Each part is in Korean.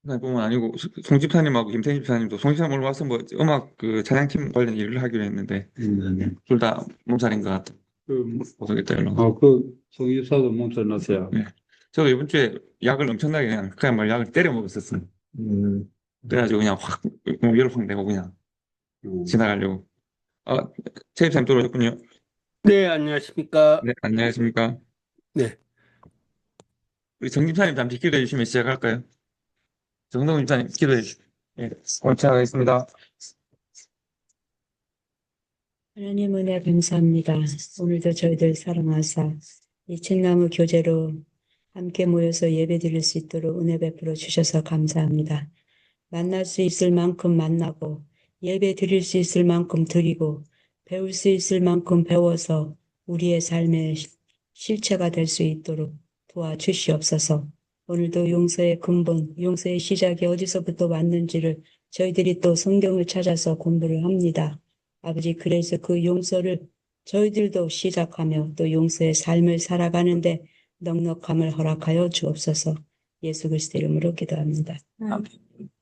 뿐만 아니고 송 집사님하고 김태희 집사님도 송 집사님 오늘 와서 뭐 음악 그 찬양팀 관련 일을 하기로 했는데 둘 다 몸살인 것 같아. 모르겠다 연락. 송유사도 몸살 났어요. 네. 저도 이번 주에 약을 엄청나게 그냥 약을 때려 먹었었어요. 그래가지고 그냥 열 확 내고 그냥 지나가려고. 아, 최 집사님 들어오셨군요. 네, 안녕하십니까. 네, 안녕하십니까. 네. 우리 정 집사님 잠시 기도해 주시면 시작할까요? 정동 집사님 기도해 주시면. 예, 오늘 시작하겠습니다. 하나님 은혜 감사합니다. 오늘도 저희들 사랑하사 이 청나무 교제로 함께 모여서 예배 드릴 수 있도록 은혜 베풀어 주셔서 감사합니다. 만날 수 있을 만큼 만나고 예배 드릴 수 있을 만큼 드리고 배울 수 있을 만큼 배워서 우리의 삶의 실체가 될 수 있도록 도와주시옵소서. 오늘도 용서의 근본, 용서의 시작이 어디서부터 왔는지를 저희들이 또 성경을 찾아서 공부를 합니다. 아버지, 그래서 그 용서를 저희들도 시작하며 또 용서의 삶을 살아가는데 넉넉함을 허락하여 주옵소서. 예수 그리스도 이름으로 기도합니다.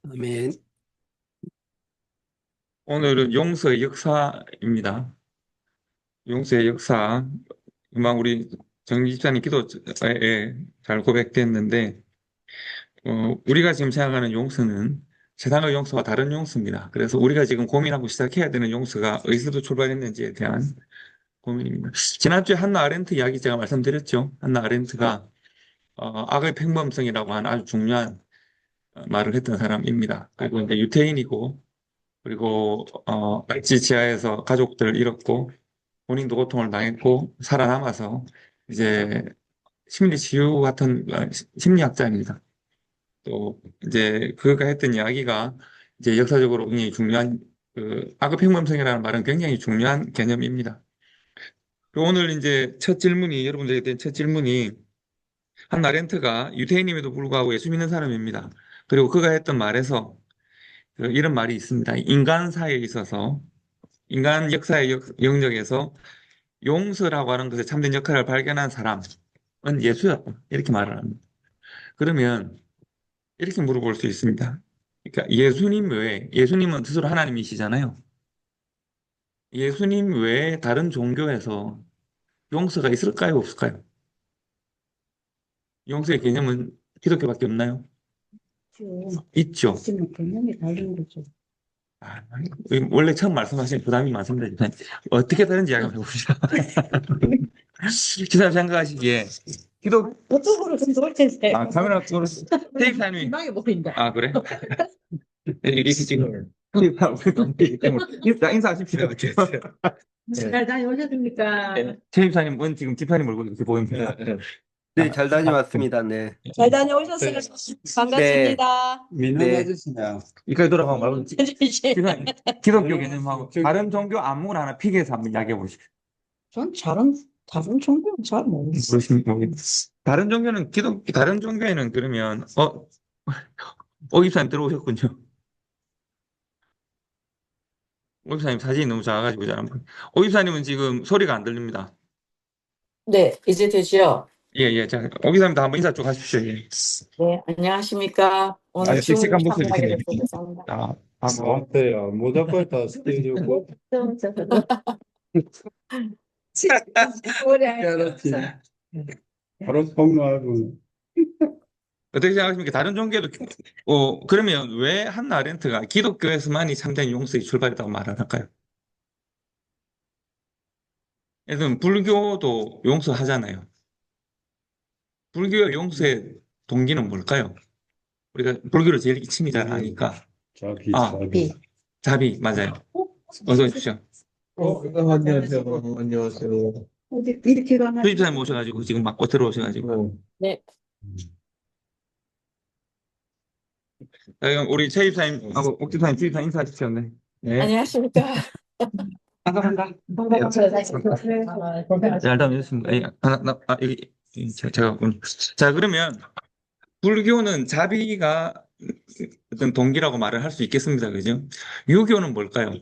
아멘. 오늘은 용서의 역사입니다. 용서의 역사. 막 우리 정 집사님 기도에 잘 고백됐는데, 우리가 지금 생각하는 용서는 세상의 용서와 다른 용서입니다. 그래서 우리가 지금 고민하고 시작해야 되는 용서가 어디서부터 출발했는지에 대한 고민입니다. 지난주에 한나 아렌트 이야기 제가 말씀드렸죠. 한나 아렌트가 악의 평범성이라고 하는 아주 중요한 말을 했던 사람입니다. 그리고 이제 유태인이고, 그리고 나치 지하에서 가족들을 잃었고 본인도 고통을 당했고 살아남아서 이제 심리 치유 같은 심리학자입니다. 또 이제 그가 했던 이야기가 이제 역사적으로 굉장히 중요한 그 악의 평범성이라는 말은 굉장히 중요한 개념입니다. 그리고 오늘 이제 첫 질문이 여러분들에게 된 첫 질문이 한나 렌트가 유태인임에도 불구하고 예수 믿는 사람입니다. 그리고 그가 했던 말에서 이런 말이 있습니다. 인간사에 있어서 인간 역사의 영역에서 용서라고 하는 것에 참된 역할을 발견한 사람은 예수였다. 이렇게 말을 합니다. 그러면 이렇게 물어볼 수 있습니다. 그러니까 예수님 외에, 예수님은 스스로 하나님이시잖아요. 예수님 외에 다른 종교에서 용서가 있을까요? 없을까요? 용서의 개념은 기독교밖에 없나요? 있죠. 하지만 개념이 다른 거죠. 아, 원래 처음 말씀하신 부담이 많습니다. 어떻게 다른지 이야기 한번 해봅시다. 기사님 생각하시기에 어떻게 그렇게 돌리세요? 카메라 쪽으로 테이프타임이 민망해 보인다. 아 그래? 이렇게 지금 인사하십시오. 잘 다녀오셨습니까? 테이프타임은 지금 집사님 얼굴 이렇게 보입니다. 네, 잘 다녀왔습니다. 네. 잘 다녀오셨어요. 반갑습니다. 민원 네. 아저씨냐? 이까지 돌아가면 말고 집사님 기독교 개념하고 저기- 다른 종교 아무거나 하나 픽해서 한번 이야기해 보십시오. 전 다른 종교는 잘 모르겠어요. 다른 종교에는 그러면 집사님 들어오셨군요. 오 집사님 사진이 너무 작아가지고 잘 안 보여요. 오 집사님은 지금 소리가 안 들립니다. 네, 이제 되시죠? 예, 예. 자, 오 집사님도 한번 인사 좀 하십시오. 예. 네, 안녕하십니까? 오늘 아유, 씩씩한 줌으로 목소리 참여하게 들리네. 돼서 감사합니다. 아, 저한테요. 모자까지 다 스테이지고. 알았지. 바로 폭로하고. 어떻게 생각하십니까? 다른 종교도, 그러면 왜 한나 아렌트가 기독교에서만이 참된 용서의 출발이라고 말을 할까요? 예를 들면, 불교도 용서하잖아요. 불교의 용서의 동기는 뭘까요? 우리가 불교를 제일 이침이 잘 아니까. 자비, 아, 자비. 자비, 맞아요. 어서 오십시오. 안녕하세요. 안녕하세요. 이렇게 가면 수집사님 오셔가지고, 지금 막 들어오셔가지고. 네, 우리 최 집사님하고 옥 집사님, 주 집사님 인사하십시오. 네. 네. 안녕하십니까? 반갑습니다. 잘 다녀오셨습니다. 제가, 자, 그러면, 불교는 자비가 어떤 동기라고 말을 할 수 있겠습니다. 그죠? 유교는 뭘까요?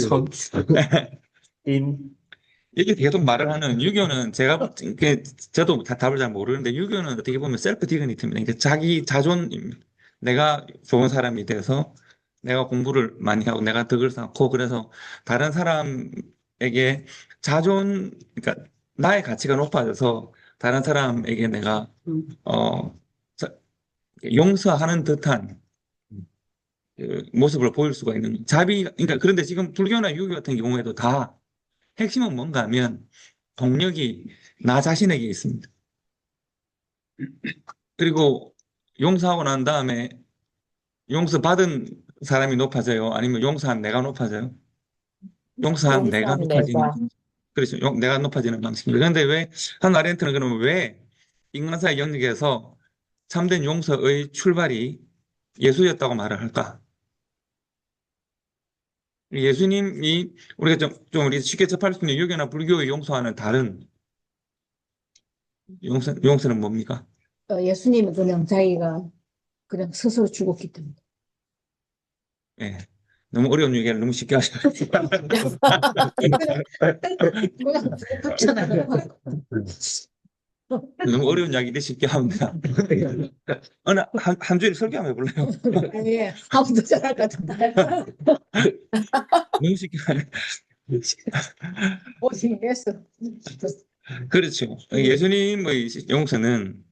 선, 인, 이게 계속 말을 하는 유교는 제가 저도 다 답을 잘 모르는데 유교는 어떻게 보면 셀프 디그니티입니다. 그러니까 자기 자존입니다. 내가 좋은 사람이 돼서 내가 공부를 많이 하고 내가 덕을 쌓고 그래서 다른 사람에게 그러니까 나의 가치가 높아져서 다른 사람에게 내가 어 자- 용서하는 듯한 그 모습을 보일 수가 있는 그러니까 그런데 지금 불교나 유교 같은 경우에도 다 핵심은 뭔가 하면 동력이 나 자신에게 있습니다. 그리고 용서하고 난 다음에 용서받은 사람이 높아져요? 아니면 용서한 내가 높아져요? 용서한 내가 용서한 높아지는, 내가. 그렇죠. 내가 높아지는 방식입니다. 그런데 왜, 한나 아렌트는 그러면 왜 인간사의 영역에서 참된 용서의 출발이 예수였다고 말을 할까? 예수님이 우리가 좀 우리 쉽게 접할 수 있는 유교나 불교의 용서와는 다른 용서는 뭡니까? 예수님은 그냥 자기가 그냥 스스로 죽었기 때문에. 예. 너무 어려운 얘기를 너무 쉽게 하셔요. 그냥 죽었잖아요. 너무 어려운 이야기를 쉽게 합니다. 어느 한 주일 설교 한번 해볼래요? 예, 아무도 잘할 것 같은데. 너무 쉽게 하네. 고생했어. 그렇죠. 예수님의 용서는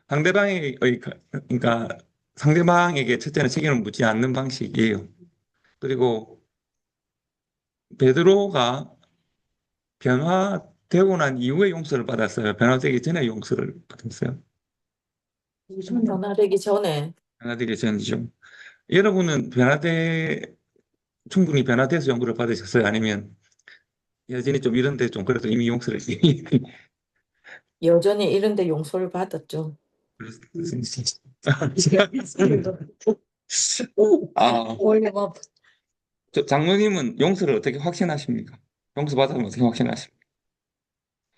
그러니까 상대방에게 첫째는 책임을 묻지 않는 방식이에요. 그리고 베드로가 변화되고 난 이후에 용서를 받았어요. 변화되기 전에 용서를 받았어요. 변화되기 전에. 변화되기 전이죠. 여러분은 충분히 변화돼서 용서를 받으셨어요? 아니면 여전히 좀 이런데 좀 그래도 이미 용서를 여전히 이런데 용서를 받았죠. 아, 원래 뭐 장로님은 용서를 어떻게 확신하십니까? 용서 받으면 어떻게 확신하십니까?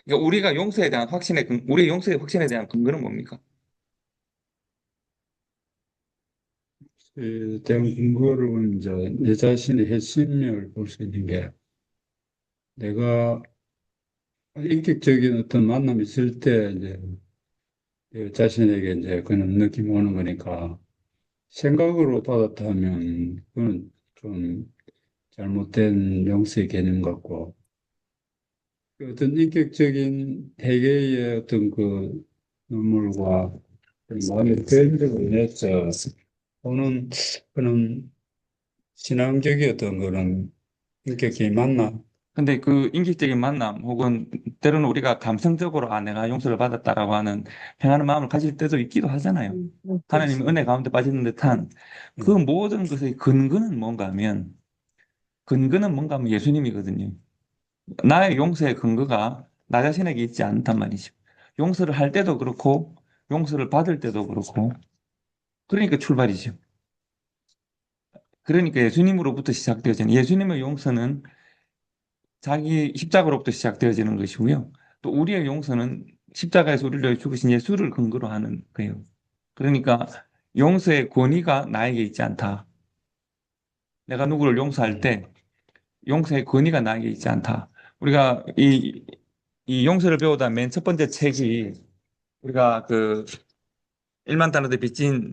그러니까 우리가 용서에 대한 우리의 용서의 확신에 대한 근거는 뭡니까? 대한 근거로는 이제 내 자신의 핵심력을 볼 수 있는 게 내가 인격적인 어떤 만남이 있을 때 이제 내 자신에게 이제 그런 느낌이 오는 거니까 생각으로 받았다면 그건 좀 잘못된 용서의 개념 같고 그 어떤 인격적인 대개의 어떤 그 눈물과 마음의 표현으로 인해서 오는 그런 신앙적이었던 그런 인격이 맞나? 근데 그 인격적인 만남 혹은 때로는 우리가 감성적으로 내가 용서를 받았다라고 하는 평안한 마음을 가질 때도 있기도 하잖아요. 하나님의 은혜 가운데 빠지는 듯한 그 모든 것의 근거는 뭔가 하면 예수님이거든요. 나의 용서의 근거가 나 자신에게 있지 않단 말이죠. 용서를 할 때도 그렇고 용서를 받을 때도 그렇고 그러니까 출발이죠. 그러니까 예수님으로부터 시작되어지는 예수님의 용서는 자기 십자가로부터 시작되어지는 것이고요. 또 우리의 용서는 십자가에서 우리를 위해 죽으신 예수를 근거로 하는 거예요. 그러니까 용서의 권위가 나에게 있지 않다. 내가 누구를 용서할 때 용서의 권위가 나에게 있지 않다. 우리가 이 용서를 배우다 맨 첫 번째 책이 우리가 그 1만 달러대 빚진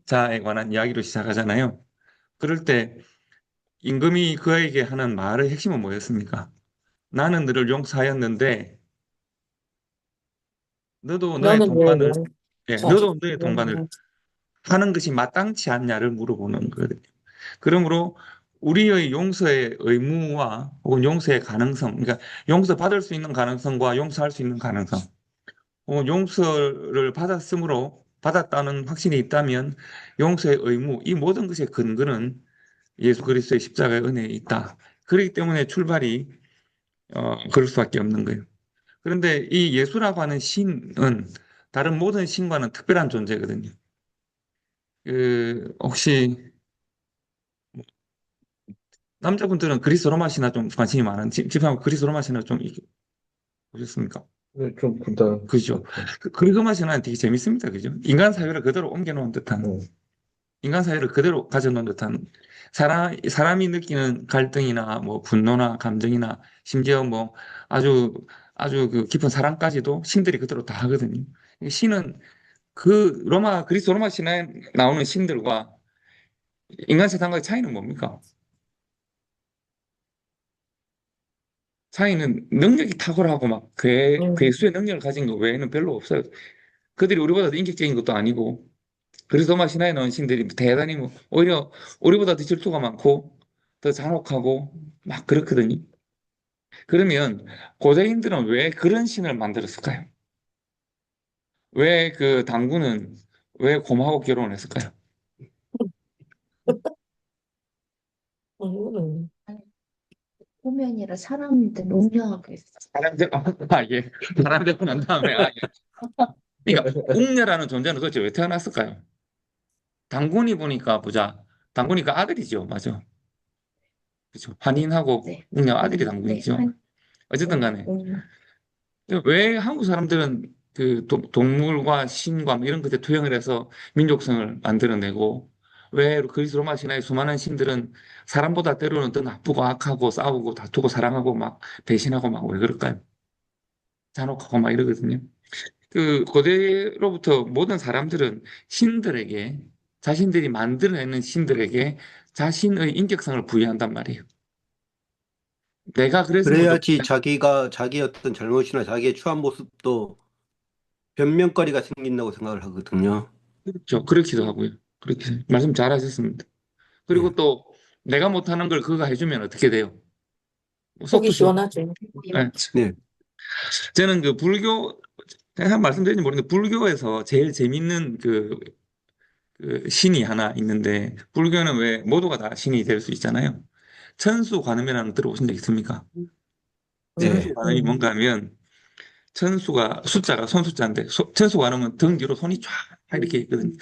자에 관한 이야기로 시작하잖아요. 그럴 때 임금이 그에게 하는 말의 핵심은 뭐였습니까? 나는 너를 용서하였는데 너도 너의 너는 왜 동반을 너도 너의 동반을 용- 하는 것이 마땅치 않냐를 물어보는 거거든요. 그러므로 우리의 용서의 의무와 혹은 용서의 가능성, 그러니까 용서받을 수 있는 가능성과 용서할 수 있는 가능성, 혹은 용서를 받았다는 확신이 있다면 용서의 의무, 이 모든 것의 근거는 예수 그리스도의 십자가의 은혜에 있다. 그렇기 때문에 출발이 그럴 수밖에 없는 거예요. 그런데 이 예수라고 하는 신은 다른 모든 신과는 특별한 존재거든요. 혹시 남자분들은 그리스 로마 신화 좀 관심이 많은 집하고 그리스 로마 신화 좀 보셨습니까? 네, 좀 부담. 그죠? 그리스 로마 신화는 되게 재밌습니다. 그죠? 인간 사회를 그대로 옮겨놓은 듯한. 인간 사회를 그대로 가져놓은 듯한 사람이 느끼는 갈등이나 뭐 분노나 감정이나 심지어 뭐 아주 아주 그 깊은 사랑까지도 신들이 그대로 다 하거든요. 신은 그 그리스 로마 신화에 나오는 신들과 인간 세상과의 차이는 뭡니까? 차이는 능력이 탁월하고 막 음, 괴수의 능력을 가진 것 외에는 별로 없어요. 그들이 우리보다 더 인격적인 것도 아니고 그래서 로마 신화에 나온 신들이 대단히 뭐 오히려 우리보다 더 질투가 많고 더 잔혹하고 막 그렇거든요. 그러면 고대인들은 왜 그런 신을 만들었을까요? 왜 그 당군은 왜 곰하고 결혼했을까요? 음, 호면이라 사람들 운명하고 있어. 예. 사람 되고 난 다음에 예. 그러니까 웅녀라는 존재는 도대체 왜 태어났을까요? 당군이 보니까 보자. 당군이가 아들이죠. 맞아. 그렇죠. 환인하고 네. 웅녀 아들이 네, 당군이죠. 어쨌든 간에 운. 왜 한국 사람들은 그 동물과 신과 뭐 이런 것에 투영을 해서 민족성을 만들어내고 왜 그리스 로마 신화의 수많은 신들은 사람보다 때로는 더 나쁘고 악하고 싸우고 다투고 사랑하고 막 배신하고 막 왜 그럴까요? 잔혹하고 막 이러거든요. 그 고대로부터 모든 사람들은 신들에게 자신들이 만들어내는 신들에게 자신의 인격성을 부여한단 말이에요. 내가 그래서 뭐 그래야지 자기가 자기 어떤 잘못이나 자기의 추한 모습도 변명거리가 생긴다고 생각을 하거든요. 그렇죠. 그렇기도 하고요. 그렇게 말씀 잘하셨습니다. 네. 그리고 또 내가 못하는 걸 그가 해주면 어떻게 돼요? 뭐 속이 속도 시원. 시원하죠. 예. 네. 저는 그 불교 제가 한 말씀드린지 모르겠는데 불교에서 제일 재밌는 그 신이 하나 있는데 불교는 왜 모두가 다 신이 될 수 있잖아요. 천수관음이라는 거 들어보신 적 있습니까? 네. 천수관음이 뭔가 하면 천수가 숫자가 손숫자인데 천수관음은 등 뒤로 손이 쫙 이렇게 있거든요.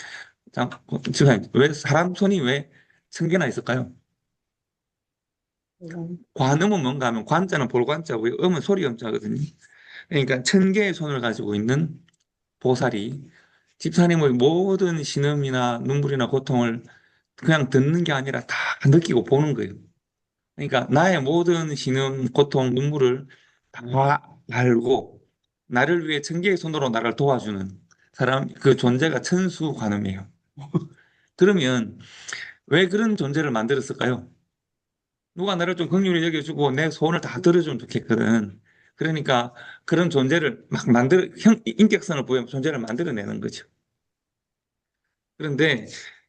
자, 지금 왜 사람 손이 왜 1000개나 있을까요? 관음은 뭔가 하면 관자는 볼관자고 음은 소리음자거든요. 그러니까 1000개의 손을 가지고 있는 보살이 집사님의 모든 신음이나 눈물이나 고통을 그냥 듣는 게 아니라 다 느끼고 보는 거예요. 그러니까 나의 모든 신음, 고통, 눈물을 다 알고 나를 위해 1000개의 손으로 나를 도와주는 사람, 그 존재가 천수관음이에요. 그러면 왜 그런 존재를 만들었을까요? 누가 나를 좀 긍휼히 여겨주고 내 소원을 다 들어주면 좋겠거든. 그러니까 그런 존재를 막 인격성을 부여하면 존재를 만들어내는 거죠. 그런데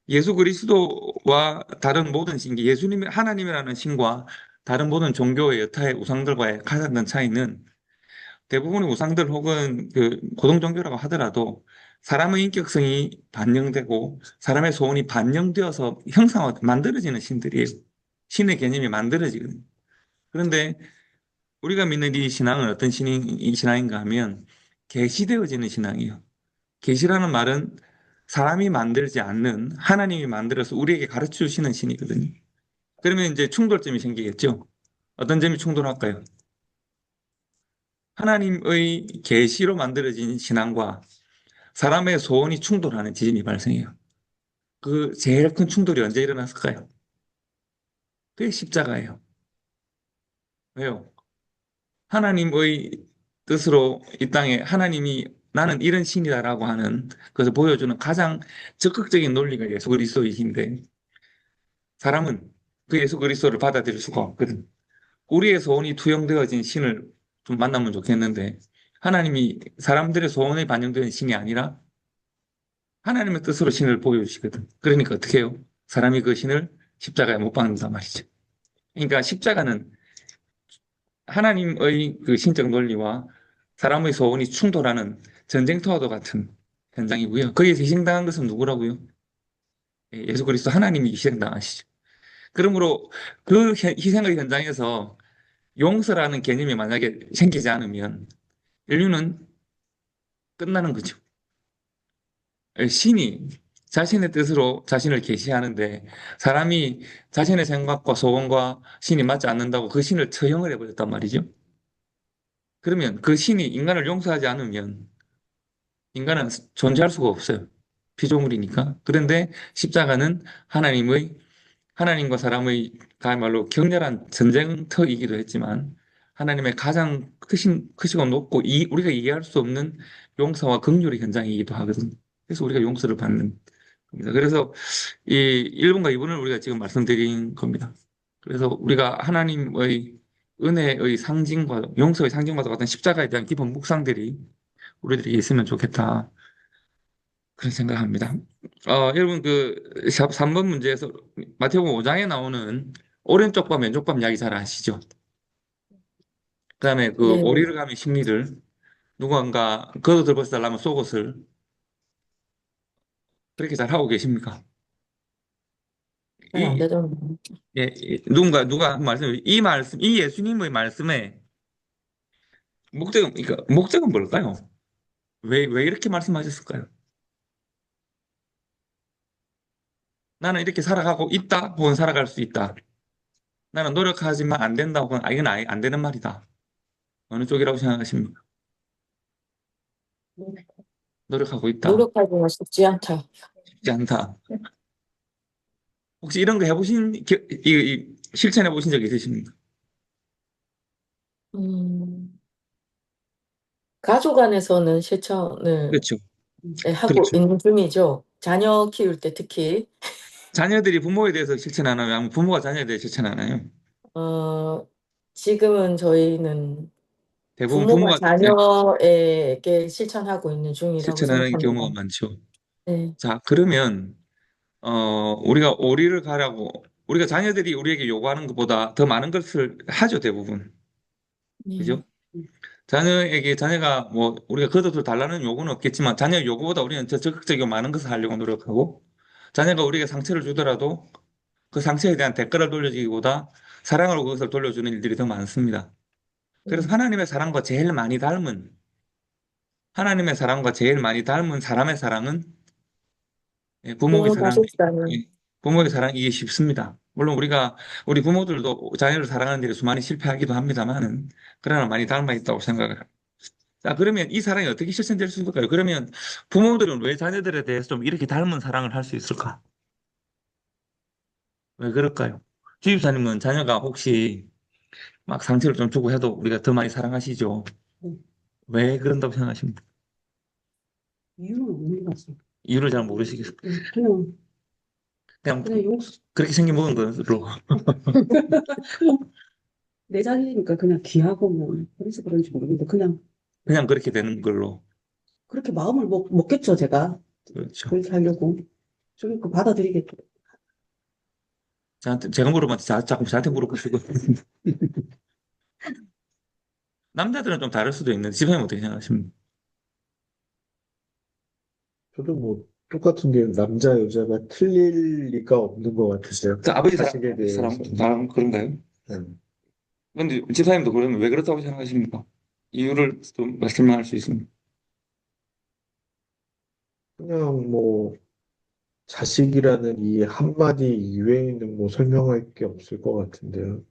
예수 그리스도와 다른 모든 신, 예수님, 하나님이라는 신과 다른 모든 종교의 여타의 우상들과의 가장 큰 차이는 대부분의 우상들 혹은 그 고등 종교라고 하더라도 사람의 인격성이 반영되고 사람의 소원이 반영되어서 만들어지는 신들이에요. 신의 개념이 만들어지거든요. 그런데 우리가 믿는 이 신앙은 어떤 이 신앙인가 하면 계시되어지는 신앙이에요. 계시라는 말은 사람이 만들지 않는 하나님이 만들어서 우리에게 가르쳐 주시는 신이거든요. 그러면 이제 충돌점이 생기겠죠. 어떤 점이 충돌할까요? 하나님의 계시로 만들어진 신앙과 사람의 소원이 충돌하는 지점이 발생해요. 그 제일 큰 충돌이 언제 일어났을까요? 그게 십자가예요. 왜요? 하나님의 뜻으로 이 땅에 하나님이 나는 이런 신이다라고 하는 그것을 보여주는 가장 적극적인 논리가 예수 그리스도이신데 사람은 그 예수 그리스도를 받아들일 수가 없거든. 우리의 소원이 투영되어진 신을 좀 만나면 좋겠는데 하나님이 사람들의 소원에 반영되는 신이 아니라 하나님의 뜻으로 신을 보여주시거든. 그러니까 어떻게 해요? 사람이 그 신을 십자가에 못 박는단 말이죠. 그러니까 십자가는 하나님의 그 신적 논리와 사람의 소원이 충돌하는 전쟁터와도 같은 현장이고요. 거기에서 희생당한 것은 누구라고요? 예수 그리스도 하나님이 희생당하시죠. 그러므로 그 희생의 현장에서 용서라는 개념이 만약에 생기지 않으면 인류는 끝나는 거죠. 신이 자신의 뜻으로 자신을 계시하는데 사람이 자신의 생각과 소원과 신이 맞지 않는다고 그 신을 처형을 해버렸단 말이죠. 그러면 그 신이 인간을 용서하지 않으면 인간은 존재할 수가 없어요. 피조물이니까. 그런데 십자가는 하나님과 사람의 그야말로 격렬한 전쟁터이기도 했지만 하나님의 가장 크시고 높고 우리가 이해할 수 없는 용서와 긍휼의 현장이기도 하거든. 그래서 우리가 용서를 받는 겁니다. 그래서 이 1번과 2번을 우리가 지금 말씀드린 겁니다. 그래서 우리가 하나님의 은혜의 상징과 용서의 상징과도 같은 십자가에 대한 기본 묵상들이 우리들에게 있으면 좋겠다. 그런 생각합니다. 여러분, 3번 문제에서 마태복음 5장에 나오는 오른쪽밥, 왼쪽밥 이야기 잘 아시죠? 그다음에 그 네, 오리를 가면 심리를 누군가 겉옷을 벗어달라면 속옷을 그렇게 잘 하고 계십니까? 잘 안 이, 되더라고요. 누가 한 이 예수님의 말씀에 목적은 뭘까요? 왜 이렇게 말씀하셨을까요? 나는 이렇게 살아가고 있다, 혹은 살아갈 수 있다. 나는 노력하지만 안 된다, 혹은 이건 아예 안 되는 말이다. 어느 쪽이라고 생각하십니까? 노력하고 있다. 노력하기가 쉽지 않다. 쉽지 않다. 혹시 이런 거 실천해 보신 적 있으십니까? 음, 가족 안에서는 실천을 그렇죠. 하고 그렇죠. 있는 중이죠. 자녀 키울 때 특히. 자녀들이 부모에 대해서 실천하나요? 아니면 부모가 자녀에 대해 실천하나요? 어, 지금은 저희는 대부분 부모가 부모가 자녀에게 실천하고 있는 중이라고 실천하는 경우가 생각합니다. 많죠. 네, 자, 그러면, 우리가 오리를 가라고, 우리가 자녀들이 우리에게 요구하는 것보다 더 많은 것을 하죠, 대부분. 네, 그죠? 자녀가 뭐, 우리가 겉옷을 달라는 요구는 없겠지만, 자녀의 요구보다 우리는 더 적극적이고 많은 것을 하려고 노력하고, 자녀가 우리에게 상처를 주더라도 그 상처에 대한 대가를 돌려주기보다 사랑으로 그것을 돌려주는 일들이 더 많습니다. 그래서 하나님의 사랑과 제일 많이 닮은 사람의 사랑은 부모의 부모 사랑, 자식 사는. 부모의 사랑 이게 쉽습니다. 물론 우리 부모들도 자녀를 사랑하는 일에 수많이 실패하기도 합니다만은, 그러나 많이 닮아 있다고 생각을 합니다. 자, 그러면 이 사랑이 어떻게 실천될 수 있을까요? 그러면 부모들은 왜 자녀들에 대해서 좀 이렇게 닮은 사랑을 할 수 있을까? 왜 그럴까요? 주입사님은 자녀가 혹시 막 상처를 좀 주고 해도 우리가 더 많이 사랑하시죠? 왜 그런다고 생각하십니까? 이유는 없는 것 같습니다. 이유를 잘 모르시겠어요. 그냥, 그냥 그냥 용서, 그렇게 생긴 먹은 것으로 내 자리니까 그냥 귀하고 뭐, 그래서 그런지 모르겠는데, 그냥 그냥 그렇게 되는 걸로. 그렇게 마음을 먹겠죠, 제가. 그렇죠. 그렇게 하려고. 좀 그 받아들이겠죠. 제가 물어봤는데 자꾸 저한테 물어보시고. 남자들은 좀 다를 수도 있는데, 지성님 어떻게 생각하십니까? 저도 뭐 똑같은 게 남자 여자가 틀릴 리가 없는 것 같으세요. 그 아버지 자식에 사람, 대해서. 사람 그런가요? 네. 근데 집사님도 그러면 왜 그렇다고 생각하십니까? 이유를 좀 말씀할 수 있습니다. 그냥 뭐 자식이라는 이 한마디 이외에는 뭐 설명할 게 없을 것 같은데요.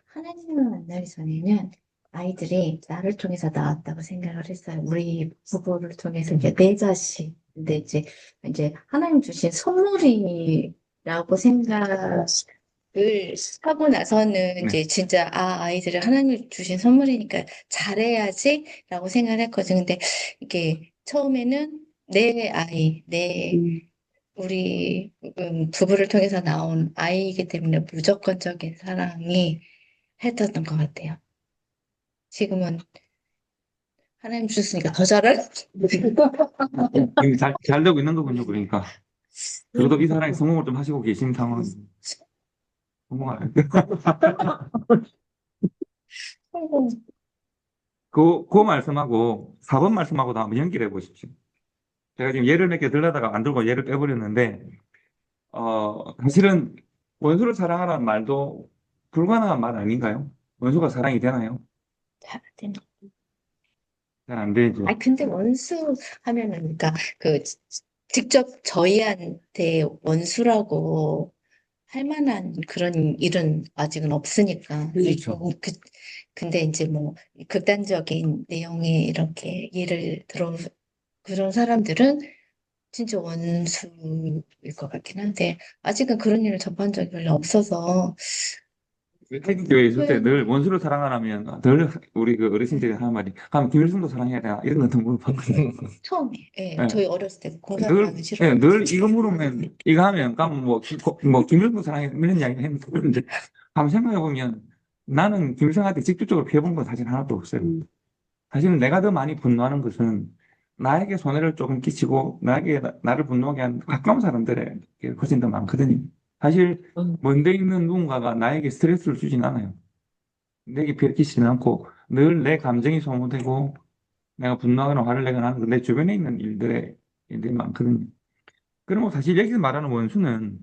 하나님을 만나기 전에는 아이들이 나를 통해서 나왔다고 생각을 했어요. 우리 부부를 통해서 이제 내 자식. 근데 이제 하나님 주신 선물이라고 생각을 하고 나서는 네. 이제 진짜 아이들을 하나님 주신 선물이니까 잘해야지라고 생각을 했거든요. 근데 이게 처음에는 내 아이, 우리 부부를 통해서 나온 아이이기 때문에 무조건적인 사랑이 했었던 것 같아요. 지금은 하나님 주셨으니까 더 잘할. 이미 잘 되고 있는 거군요, 그러니까. 그래도 이 사람이 성공을 좀 하시고 계신 상황, 성공할. 그 말씀하고 4번 말씀하고도 한번 연결해 보십시오. 제가 지금 예를 몇 개 들려다가 안 들고 예를 빼버렸는데, 사실은 원수를 사랑하라는 말도 불가능한 말 아닌가요? 원수가 사랑이 되나요? 잘 안 되죠. 근데 원수 하면은, 그러니까, 직접 저희한테 원수라고 할 만한 그런 일은 아직은 없으니까. 그렇죠. 근데 이제 뭐, 극단적인 내용의 이렇게 예를 들어, 그런 사람들은 진짜 원수일 것 같긴 한데 아직은 그런 일을 접한 적이 별로 없어서 태극교회 있을 때 표현 늘 원수를 사랑하라면 늘 우리 그 어르신들이 하는 말이 그럼 김일성도 사랑해야 되나 이런 것도 물어봤거든요. 처음에 예, 예. 저희 어렸을 때 늘, 공산당은 예, 싫어하는 늘 이거 물으면 이거 하면 그럼 뭐 김일성 사랑해 이런 이야기 했는데 그런데 한번 생각해 보면 나는 김일성한테 직접적으로 피해본 건 사실 하나도 없어요. 사실은 내가 더 많이 분노하는 것은 나에게 손해를 조금 끼치고 나에게 나를 분노하게 한 가까운 사람들에게 훨씬 더 많거든요. 사실 음, 먼데 있는 누군가가 나에게 스트레스를 주진 않아요. 내게 피해 끼치지는 않고 늘 내 감정이 소모되고 내가 분노하거나 화를 내거나 하는 건 내 주변에 있는 일들이 많거든요. 그리고 사실 여기서 말하는 원수는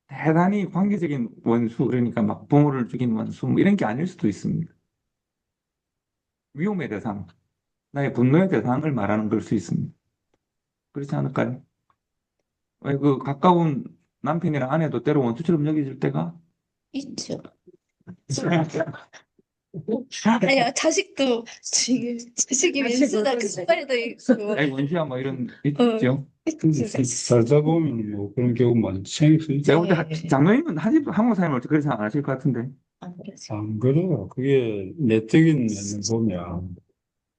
대단히 관계적인 원수, 그러니까 막 부모를 죽인 원수, 뭐 이런 게 아닐 수도 있습니다. 위험의 대상, 나의 분노의 대상을 말하는 걸 수 있습니다. 그렇지 않을까요? 왜 그 가까운 남편이나 아내도 때로 원수처럼 여겨질 때가 있죠. 아니야, 자식도 지금 자식이 민수다 그 순간에도 있고 아이 원수야 뭐 이런 어, 있죠. 있죠. 살다 보면 뭐 그런 경우 많이 생길 수 있죠. 제가 볼 때 네. 장로님은 한국 사람을 그렇게 생각 안 하실 것 같은데. 안 그러지. 안 그래요. 그게 내적인 면을 보면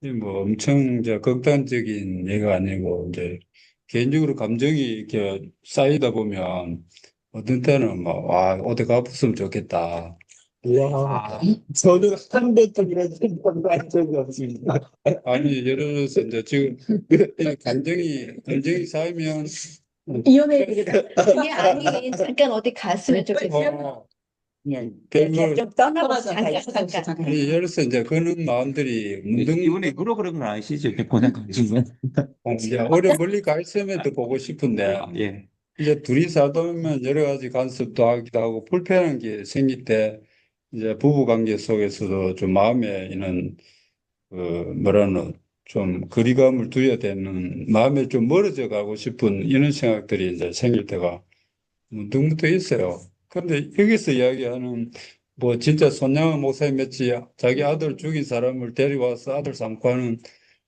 이뭐 엄청 이제 극단적인 예가 아니고 이제 개인적으로 감정이 이렇게 쌓이다 보면 어떤 때는 막 어디 가봤으면 좋겠다. 와, 저는 한 번도 이런 생각한 적이 없습니다. 아니 예를 들어서 이제 지금 이 감정이 쌓이면 이혼해야 되겠다. 그게 아닌 잠깐 어디 갔으면 좋겠어. 그냥 별걸 좀 떠나봐서 잠깐. 아니 예를 들어서 이제 그런 마음들이 문득 이번에 일부러 그런 건 아니시죠? 고생 감정은. 이제 오래 멀리 가 있으면 또 보고 싶은데 예. 이제 둘이 살다 보면 여러 가지 간섭도 하기도 하고 불편한 게 생길 때 이제 부부 관계 속에서도 좀 마음에 있는 그 뭐라는 좀 거리감을 두어야 되는 마음에 좀 멀어져 가고 싶은 이런 생각들이 이제 생길 때가 문득문득 있어요. 그런데 여기서 이야기하는 뭐 진짜 손양은 목사님 맺지 자기 아들 죽인 사람을 데려와서 아들 삼고 하는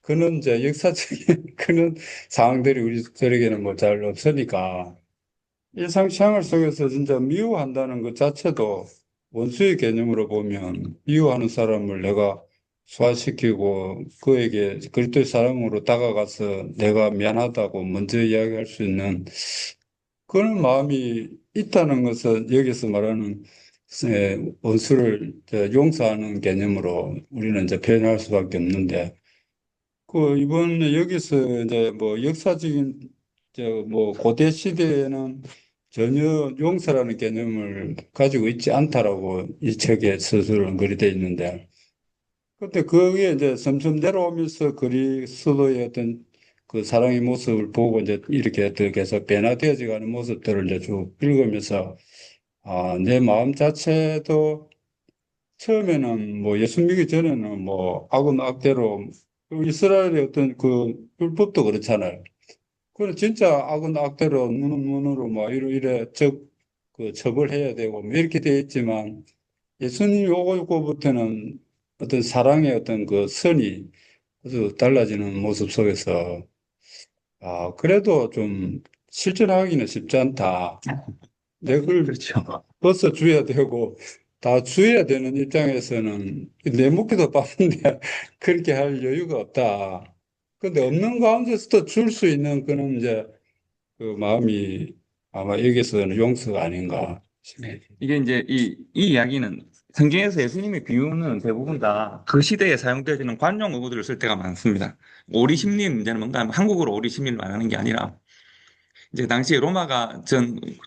그런 이제 역사적인 그런 상황들이 우리들에게는 뭐 잘 없으니까 일상생활 속에서 진짜 미워한다는 것 자체도 원수의 개념으로 보면 미워하는 사람을 내가 소화시키고 그에게 그리스도의 사랑으로 다가가서 내가 미안하다고 먼저 이야기할 수 있는 그런 마음이 있다는 것은 여기서 말하는 원수를 용서하는 개념으로 우리는 이제 표현할 수밖에 없는데 그 이번에 여기서 이제 뭐 역사적인 뭐 고대 시대에는 전혀 용서라는 개념을 가지고 있지 않다라고 이 책에 스스로 언급이 돼 있는데 근데 그게 이제 점점 내려오면서 그리스도의 어떤 그 사랑의 모습을 보고 이제 이렇게 더 계속 변화되어져 가는 모습들을 이제 쭉 읽으면서 내 마음 자체도 처음에는 뭐 예수 믿기 전에는 뭐 악은 악대로 그 이스라엘의 어떤 그 율법도 그렇잖아요. 그래 진짜 악은 악대로 눈은 눈으로 뭐 이래 그 처벌해야 되고 뭐 이렇게 돼 있지만 예수님이 오고부터는 어떤 사랑의 어떤 그 선이 아주 달라지는 모습 속에서 그래도 좀 실천하기는 쉽지 않다. 내 걸 그렇죠. 벌써 줘야 되고 다 줘야 되는 입장에서는 내 먹기도 바쁜데 그렇게 할 여유가 없다. 근데 없는 가운데서도 줄 수 있는 그런 이제 그 마음이 아마 여기서는 용서가 아닌가 싶네요. 이게 이제 이 이야기는 성경에서 예수님의 비유는 대부분 다 그 시대에 사용되어지는 관용 어구들을 쓸 때가 많습니다. 오리 심리 문제는 뭔가 하면 한국어로 오리 심리를 말하는 게 아니라 이제 당시에 로마가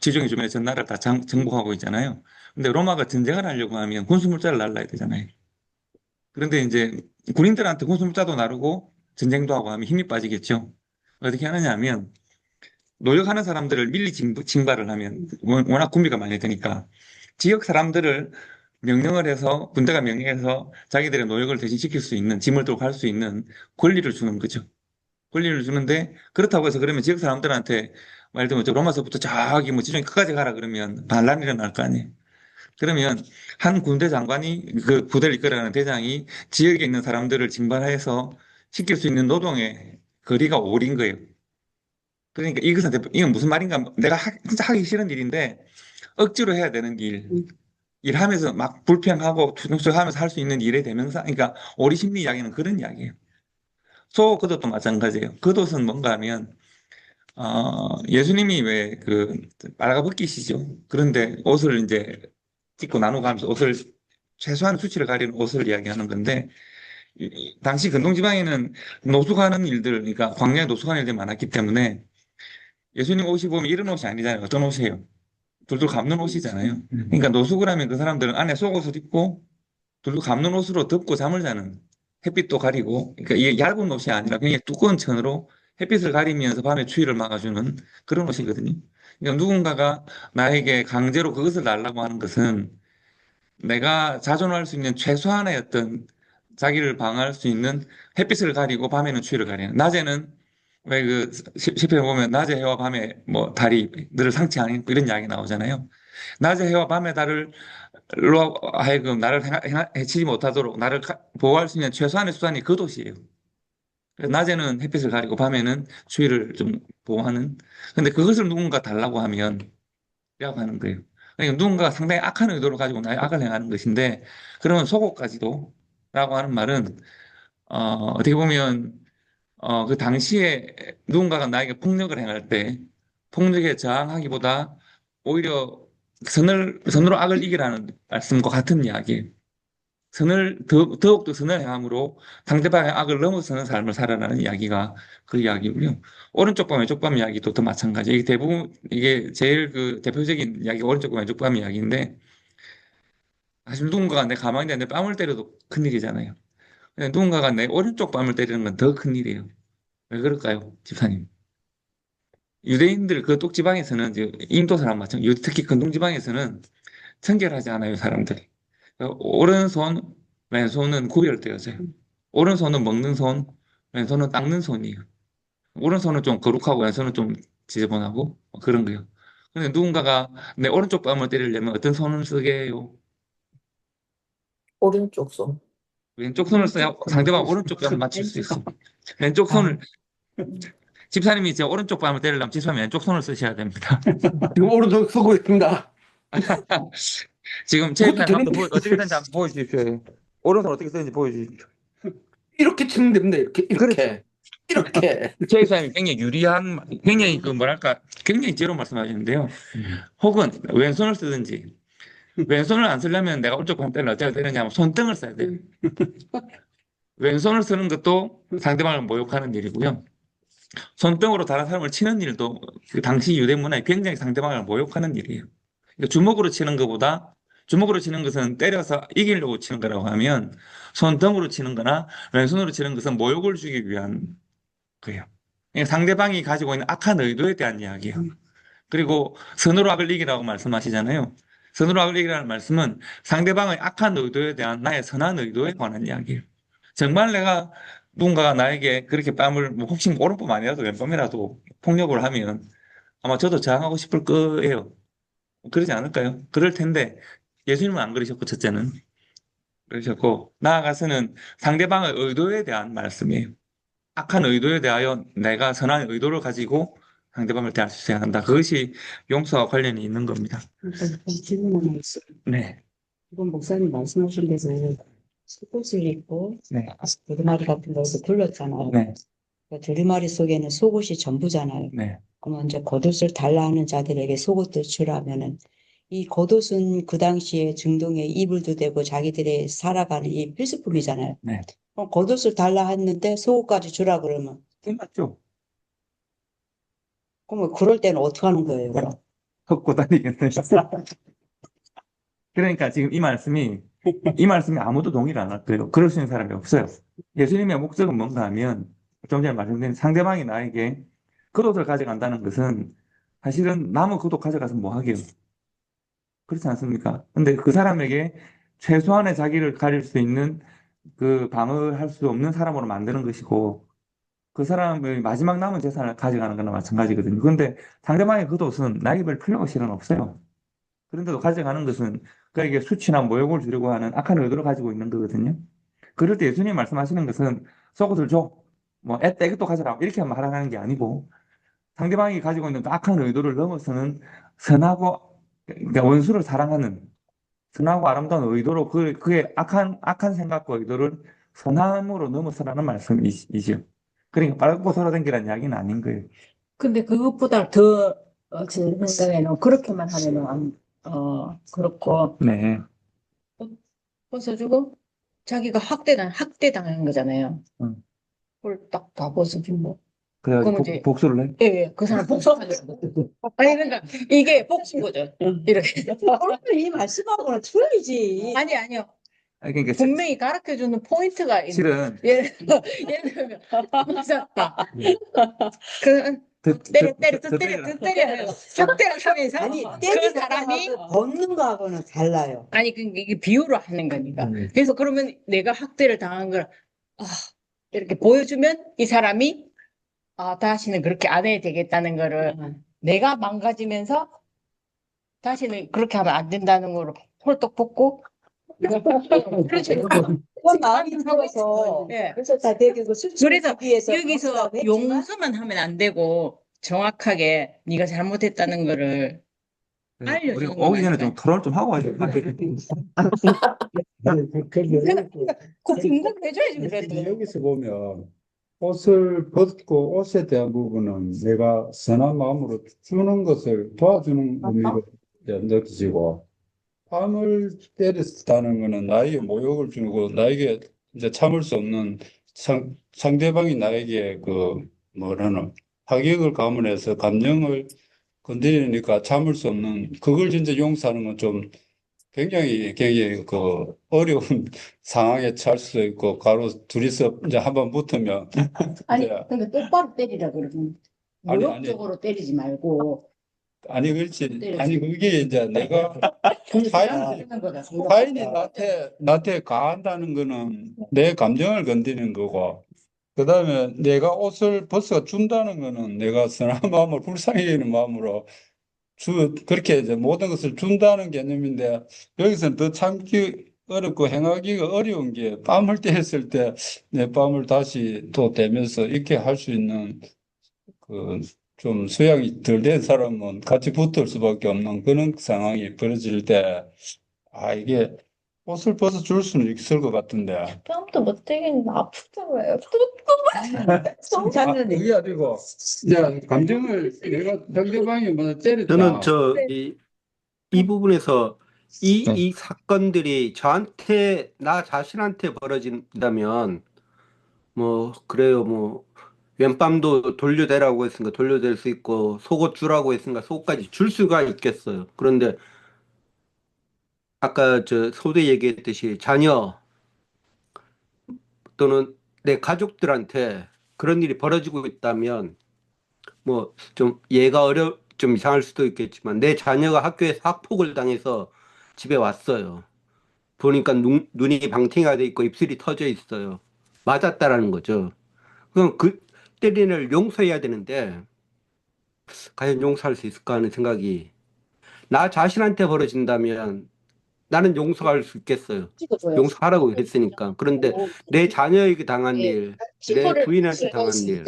지중해 주변에 전 나라를 다 정복하고 있잖아요. 근데 로마가 전쟁을 하려고 하면 군수물자를 날라야 되잖아요. 그런데 이제 군인들한테 군수물자도 나르고 전쟁도 하고 하면 힘이 빠지겠죠. 어떻게 하느냐 하면 노력하는 사람들을 밀리 징발을 하면 워낙 군비가 많이 드니까 지역 사람들을 명령을 해서 군대가 명령해서 자기들의 노역을 대신 시킬 수 있는 짐을 들고 갈 수 있는 권리를 주는 거죠. 권리를 주는데 그렇다고 해서 그러면 지역 사람들한테 말 들면 로마서부터 저기 뭐 지중해 끝까지 가라 그러면 반란이 일어날 거 아니에요. 그러면 한 군대 장관이 그 부대를 이끌어가는 대장이 지역에 있는 사람들을 징발해서 시킬 수 있는 노동의 거리가 오린 거예요. 그러니까 이건 무슨 말인가? 내가 진짜 하기 싫은 일인데 억지로 해야 되는 일. 음. 일하면서 막 불평하고 투정하면서 할 수 있는 일의 대명사. 그러니까 오리 심리 이야기는 그런 이야기예요. 겉옷도 마찬가지예요. 겉옷은 뭔가 하면 예수님이 왜 그 빨아벗기시죠? 그런데 옷을 이제 찢고 나누고 하면서 옷을 최소한 수치를 가리는 옷을 이야기하는 건데 당시 근동지방에는 노숙하는 일들, 그러니까 광야에 노숙하는 일들이 많았기 때문에 예수님 옷이 보면 이런 옷이 아니잖아요. 어떤 옷이에요? 둘둘 감는 옷이잖아요. 그러니까 노숙을 하면 그 사람들은 안에 속옷을 입고 둘둘 감는 옷으로 덮고 잠을 자는 햇빛도 가리고 그러니까 이게 얇은 옷이 아니라 굉장히 두꺼운 천으로 햇빛을 가리면서 밤에 추위를 막아주는 그런 옷이거든요. 그러니까 누군가가 나에게 강제로 그것을 달라고 하는 것은 내가 자존할 수 있는 최소한의 어떤 자기를 방어할 수 있는 햇빛을 가리고 밤에는 추위를 가리는 낮에는 왜 그 시편에 보면 낮의 해와 밤에 뭐 달이 너를 상치 않고 이런 이야기 나오잖아요. 낮의 해와 밤의 달을 로 하여금 나를 해치지 못하도록 나를 보호할 수 있는 최소한의 수단이 그 도시예요. 그래서 낮에는 햇빛을 가리고 밤에는 추위를 좀 보호하는. 근데 그것을 누군가 달라고 하면 라고 하는 거예요. 그러니까 누군가가 상당히 악한 의도를 가지고 나의 악을 행하는 것인데 그러면 속옷까지도 라고 하는 말은 어떻게 보면 그 당시에 누군가가 나에게 폭력을 행할 때 폭력에 저항하기보다 오히려 선으로 악을 이기라는 말씀과 같은 이야기예요. 더욱더 선을 행함으로 상대방의 악을 넘어서는 삶을 살아라는 이야기가 그 이야기고요. 오른쪽 밤, 왼쪽 밤 이야기도 더 마찬가지. 이게 대부분, 이게 제일 그 대표적인 이야기가 오른쪽 밤, 왼쪽 밤 이야기인데, 사실 누군가가 내 가만히 내 뺨을 때려도 큰일이잖아요. 근데 누군가가 내 오른쪽 밤을 때리는 건 더 큰일이에요. 왜 그럴까요, 집사님? 유대인들 그 똑지방에서는, 이제 인도 사람 마찬가지, 특히 근동지방에서는 청결하지 않아요, 사람들이. 오른손, 왼손은 구별되어져요. 오른손은 먹는 손, 왼손은 닦는 손이에요. 오른손은 좀 거룩하고 왼손은 좀 지저분하고 뭐 그런 거예요. 근데 누군가가 내 오른쪽 뺨을 때리려면 어떤 손을 쓰게 해요? 오른쪽 손. 왼쪽 손을 써야 상대방 오른쪽 뺨을 맞출 수 있어. 왼쪽 아, 손을 집사님이 제 오른쪽 뺨을 때리려면 집사님 왼쪽 손을 쓰셔야 됩니다. 지금 오른손 쓰고 있습니다. 지금 제 그것도 입장에 되는데 어떻게든지 한번 보여주십시오. 오른손 어떻게 쓰는지 보여주십시오. 이렇게 치면 됩니다. 이렇게 그렇죠. 이렇게. 최 이사님이 굉장히 유리한, 굉장히 그 뭐랄까, 굉장히 제로 말씀하시는데요. 혹은 왼손을 쓰든지, 왼손을 안 쓰려면 내가 오른쪽 방 때는 어떻게 되느냐 하면 손등을 써야 돼요. 왼손을 쓰는 것도 상대방을 모욕하는 일이고요. 손등으로 다른 사람을 치는 일도 그 당시 유대 문화에 굉장히 상대방을 모욕하는 일이에요. 그러니까 주먹으로 치는 것보다 주먹으로 치는 것은 때려서 이기려고 치는 거라고 하면 손등으로 치는 거나 왼손으로 치는 것은 모욕을 주기 위한 거예요. 그러니까 상대방이 가지고 있는 악한 의도에 대한 이야기예요. 그리고 선으로 악을 이기라고 말씀하시잖아요. 선으로 악을 이기라는 말씀은 상대방의 악한 의도에 대한 나의 선한 의도에 관한 이야기예요. 정말 내가 누군가가 나에게 그렇게 뺨을 뭐 혹시 오른밤 아니라도 왼밤이라도 폭력을 하면 아마 저도 저항하고 싶을 거예요. 그러지 않을까요? 그럴 텐데 예수님은 안 그러셨고 첫째는 그러셨고 나아가서는 상대방의 의도에 대한 말씀이에요. 악한 의도에 대하여 내가 선한 의도를 가지고 상대방을 대할 수 있어야 한다. 그것이 용서와 관련이 있는 겁니다. 그러니까 질문 하나 있어요. 네, 이건 목사님 말씀하신 대로 속옷을 입고 네, 두루마리 같은 거에서 둘렀잖아요. 네, 그러니까 두루마리 속에는 속옷이 전부잖아요. 네. 그러면 이제 겉옷을 달라 하는 자들에게 속옷을 주라면은 이 겉옷은 그 당시에 중동의 이불도 되고 자기들의 살아가는 이 필수품이잖아요. 네. 그럼 겉옷을 달라 했는데 속옷까지 주라 그러면 맞죠? 그러면 그럴 때는 어떻게 하는 거예요? 그럼? 걷고 다니겠네. 그러니까 지금 이 말씀이 아무도 동의를 안 할 거예요. 그럴 수 있는 사람이 없어요. 예수님의 목적은 뭔가 하면 좀 전에 말씀드린 상대방이 나에게 겉옷을 가져간다는 것은 사실은 남의 겉옷 가져가서 뭐 하게요? 그렇지 않습니까? 근데 그 사람에게 최소한의 자기를 가릴 수 있는 그 방어할 수 없는 사람으로 만드는 것이고 그 사람의 마지막 남은 재산을 가져가는 거나 마찬가지거든요. 그런데 상대방의 겉옷은 나에게 별 필요가 실은 없어요. 그런데도 가져가는 것은 그에게 수치나 모욕을 주려고 하는 악한 의도를 가지고 있는 거거든요. 그럴 때 예수님 말씀하시는 것은 속옷을 줘. 뭐, 이것도 가져라. 이렇게 하면 하라는 게 아니고, 상대방이 가지고 있는 악한 의도를 넘어서는 선하고, 그러니까 원수를 사랑하는 선하고 아름다운 의도로 그의 악한 생각과 의도를 선함으로 넘어서라는 말씀이죠. 그러니까 빨고 돌아다니라는 이야기는 아닌 거예요. 근데 그것보다 더, 제 생각에는 그렇게만 하면은, 그렇고, 네. 벗어주고, 자기가 학대당한 거잖아요. 응. 그걸 딱 다 벗어주고. 그래가지고 그럼 이제, 복수를 해. 예, 그 사람 복수하려고. 아니, 그러니까, 이게 복수인 거죠. 이렇게. 이 말씀하고는 틀리지. 아니요. 아니, 그러니까 분명히 가르쳐주는 포인트가 있는. 실은 예를 들면, 무섭다. 더 때려. 격대를 하면서 아니, 그 때리는 사람이 거하고 벗는 거하고는 달라요. 아니 이게 비유로 하는 거니까. 그래서 그러면 내가 학대를 당한 걸 이렇게 보여주면 이 사람이 다시는 그렇게 안 해야 되겠다는 거를 내가 망가지면서 다시는 그렇게 하면 안 된다는 거로 홀떡 벗고 그렇죠. 그건 마음이 들어서. 예. 그래서 다 되게 그 수치를 그래서 위해서 여기서 복수라고 했지만 용서만 하면 안 되고 정확하게 네가 잘못했다는 거를 우리 알려주는 오기 전에 좀 거니까. 토론 좀 하고 가죠. 그 등록을 해줘야지 근데 그래도. 여기서 보면 옷을 벗고 옷에 대한 부분은 내가 선한 마음으로 주는 것을 도와주는 의미로 이제 느껴지고, 밤을 때렸다는 것은 나에게 모욕을 주고 나에게 이제 참을 수 없는 상대방이 나에게 그 뭐라나 타격을 감안해서 감정을 건드리니까 참을 수 없는 그걸 진짜 용서하는 건 좀 굉장히 그 어려운 상황에 처할 수 있고, 가로 둘이서 이제 한번 붙으면 아니 이제 그러니까 똑바로 때리라 그러면 아니, 모욕적으로 때리지 말고 아니 그렇지 때려주고. 아니 그게 이제 내가 타인이 하는 거다. 타인이 나한테 가한다는 거는 내 감정을 건드리는 거고, 그다음에 내가 옷을 벗어 준다는 거는 내가 선한 마음을 불쌍히 여기는 마음으로 그렇게 이제 모든 것을 준다는 개념인데, 여기서는 더 참기 어렵고 행하기가 어려운 게 뺨을 때렸을 때 내 뺨을 다시 또 대면서 이렇게 할 수 있는 그 좀 수양이 덜 된 사람은 같이 붙을 수밖에 없는 그런 상황이 벌어질 때, 이게 옷을 벗어 줄 수는 있을 것 같은데. 처음부터 못 되긴 아프잖아요. 그게 아니고 이제 감정을 내가 상대방이 먼저 때렸다. 저는 이 부분에서 네. 이 사건들이 나 자신한테 벌어진다면, 뭐, 그래요, 뭐, 왼밤도 돌려대라고 했으니까 돌려댈 수 있고, 속옷 주라고 했으니까 속옷까지 줄 수가 있겠어요. 그런데, 아까 소대 얘기했듯이 자녀 또는 내 가족들한테 그런 일이 벌어지고 있다면, 뭐, 좀 이상할 수도 있겠지만, 내 자녀가 학교에서 학폭을 당해서 집에 왔어요. 보니까 눈이 방팅이 돼 있고 입술이 터져 있어요. 맞았다라는 거죠. 그럼 그 때리는 애를 용서해야 되는데, 과연 용서할 수 있을까 하는 생각이, 나 자신한테 벌어진다면 나는 용서할 수 있겠어요. 용서하라고 했으니까. 그런데 내 자녀에게 당한 일, 내 부인한테 당한 일,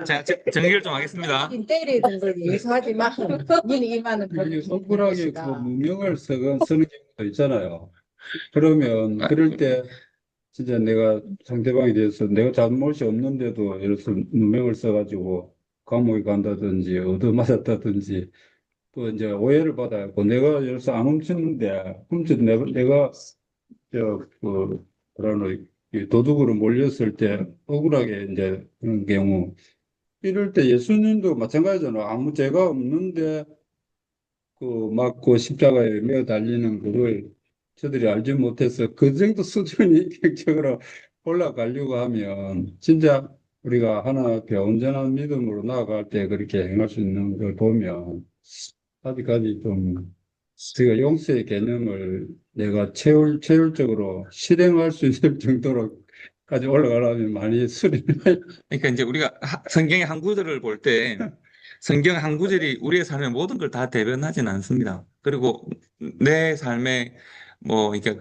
자, 정리를 좀 하겠습니다. 때리는 걸 용서하지만 니는 이만은 이게 억울하게 그 무명을 쓰는 경우도 있잖아요. 그러면 그럴 때 진짜 내가 상대방에 대해서 내가 잘못이 없는데도 예를 들어서 누명을 써가지고 감옥에 간다든지 얻어맞았다든지 또 이제 오해를 받아갖고 내가 예를 들어서 안 훔쳤는데 내가 그 뭐라노 이 도둑으로 몰렸을 때 억울하게 이제 그런 경우, 이럴 때 예수님도 마찬가지잖아. 아무 죄가 없는데 그 십자가에 매어 달리는 그걸 저들이 알지 못해서 그 정도 수준이 인격적으로 올라가려고 하면 진짜 우리가 하나님께 온전한 믿음으로 나아갈 때 그렇게 행할 수 있는 걸 보면 아직까지 좀 제가 용서의 개념을 내가 체율적으로 실행할 수 있을 정도로까지 올라가려면 많이 수련을 그러니까 이제 우리가 성경의 한 구절을 볼 때 성경 한 구절이 우리의 삶의 모든 걸 다 대변하지는 않습니다. 그리고 내 삶에 이렇게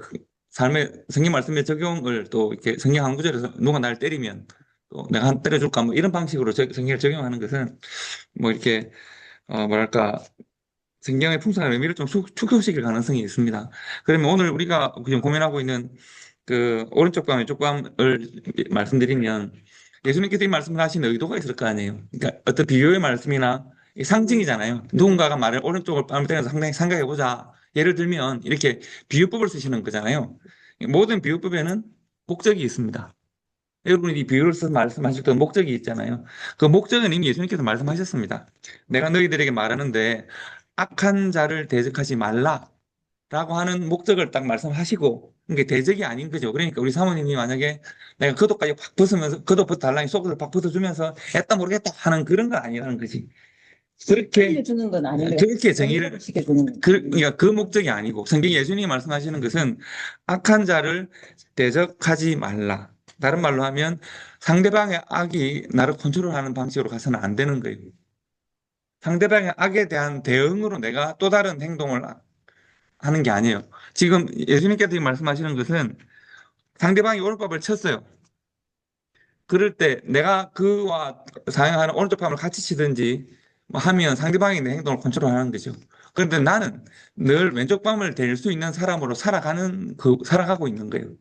삶의 성경 말씀의 적용을 또 이렇게 성경 한 구절에서 누가 날 때리면 또 내가 한 때려줄까 뭐 이런 방식으로 성경을 적용하는 것은 뭐 이렇게 뭐랄까 성경의 풍성한 의미를 좀 축소시킬 가능성이 있습니다. 그러면 오늘 우리가 지금 고민하고 있는 그 오른쪽 밤, 왼쪽 밤을 말씀드리면 예수님께서 이 말씀을 하신 의도가 있을 거 아니에요. 그러니까 어떤 비유의 말씀이나 이 상징이잖아요. 누군가가 말을 오른쪽을 밤을 때려서 상당히 생각해보자. 예를 들면 이렇게 비유법을 쓰시는 거잖아요. 모든 비유법에는 목적이 있습니다. 여러분이 이 비유를 써서 말씀하실 때 목적이 있잖아요. 그 목적은 이미 예수님께서 말씀하셨습니다. 내가 너희들에게 말하는데 악한 자를 대적하지 말라라고 하는 목적을 딱 말씀하시고 이게 대적이 아닌 거죠. 그러니까 우리 사모님이 만약에 내가 겉옷까지 확 벗으면서 겉옷부터 달라니 속옷을 확 벗어주면서 애따 모르겠다 하는 그런 건 아니라는 거지. 그렇게 알려주는 건 아니에요. 그렇게 정의를 시켜주는 거. 그러니까 그 목적이 아니고 성경 예수님이 말씀하시는 것은 악한 자를 대적하지 말라. 다른 말로 하면 상대방의 악이 나를 컨트롤하는 방식으로 가서는 안 되는 거예요. 상대방의 악에 대한 대응으로 내가 또 다른 행동을 하는 게 아니에요. 지금 예수님께서 말씀하시는 것은 상대방이 오른밥을 쳤어요. 그럴 때 내가 그와 사용하는 오른쪽 팝을 같이 치든지 뭐 하면 상대방이 내 행동을 컨트롤하는 거죠. 그런데 나는 늘 왼쪽 뺨을 댈 수 있는 사람으로 살아가고 있는 거예요.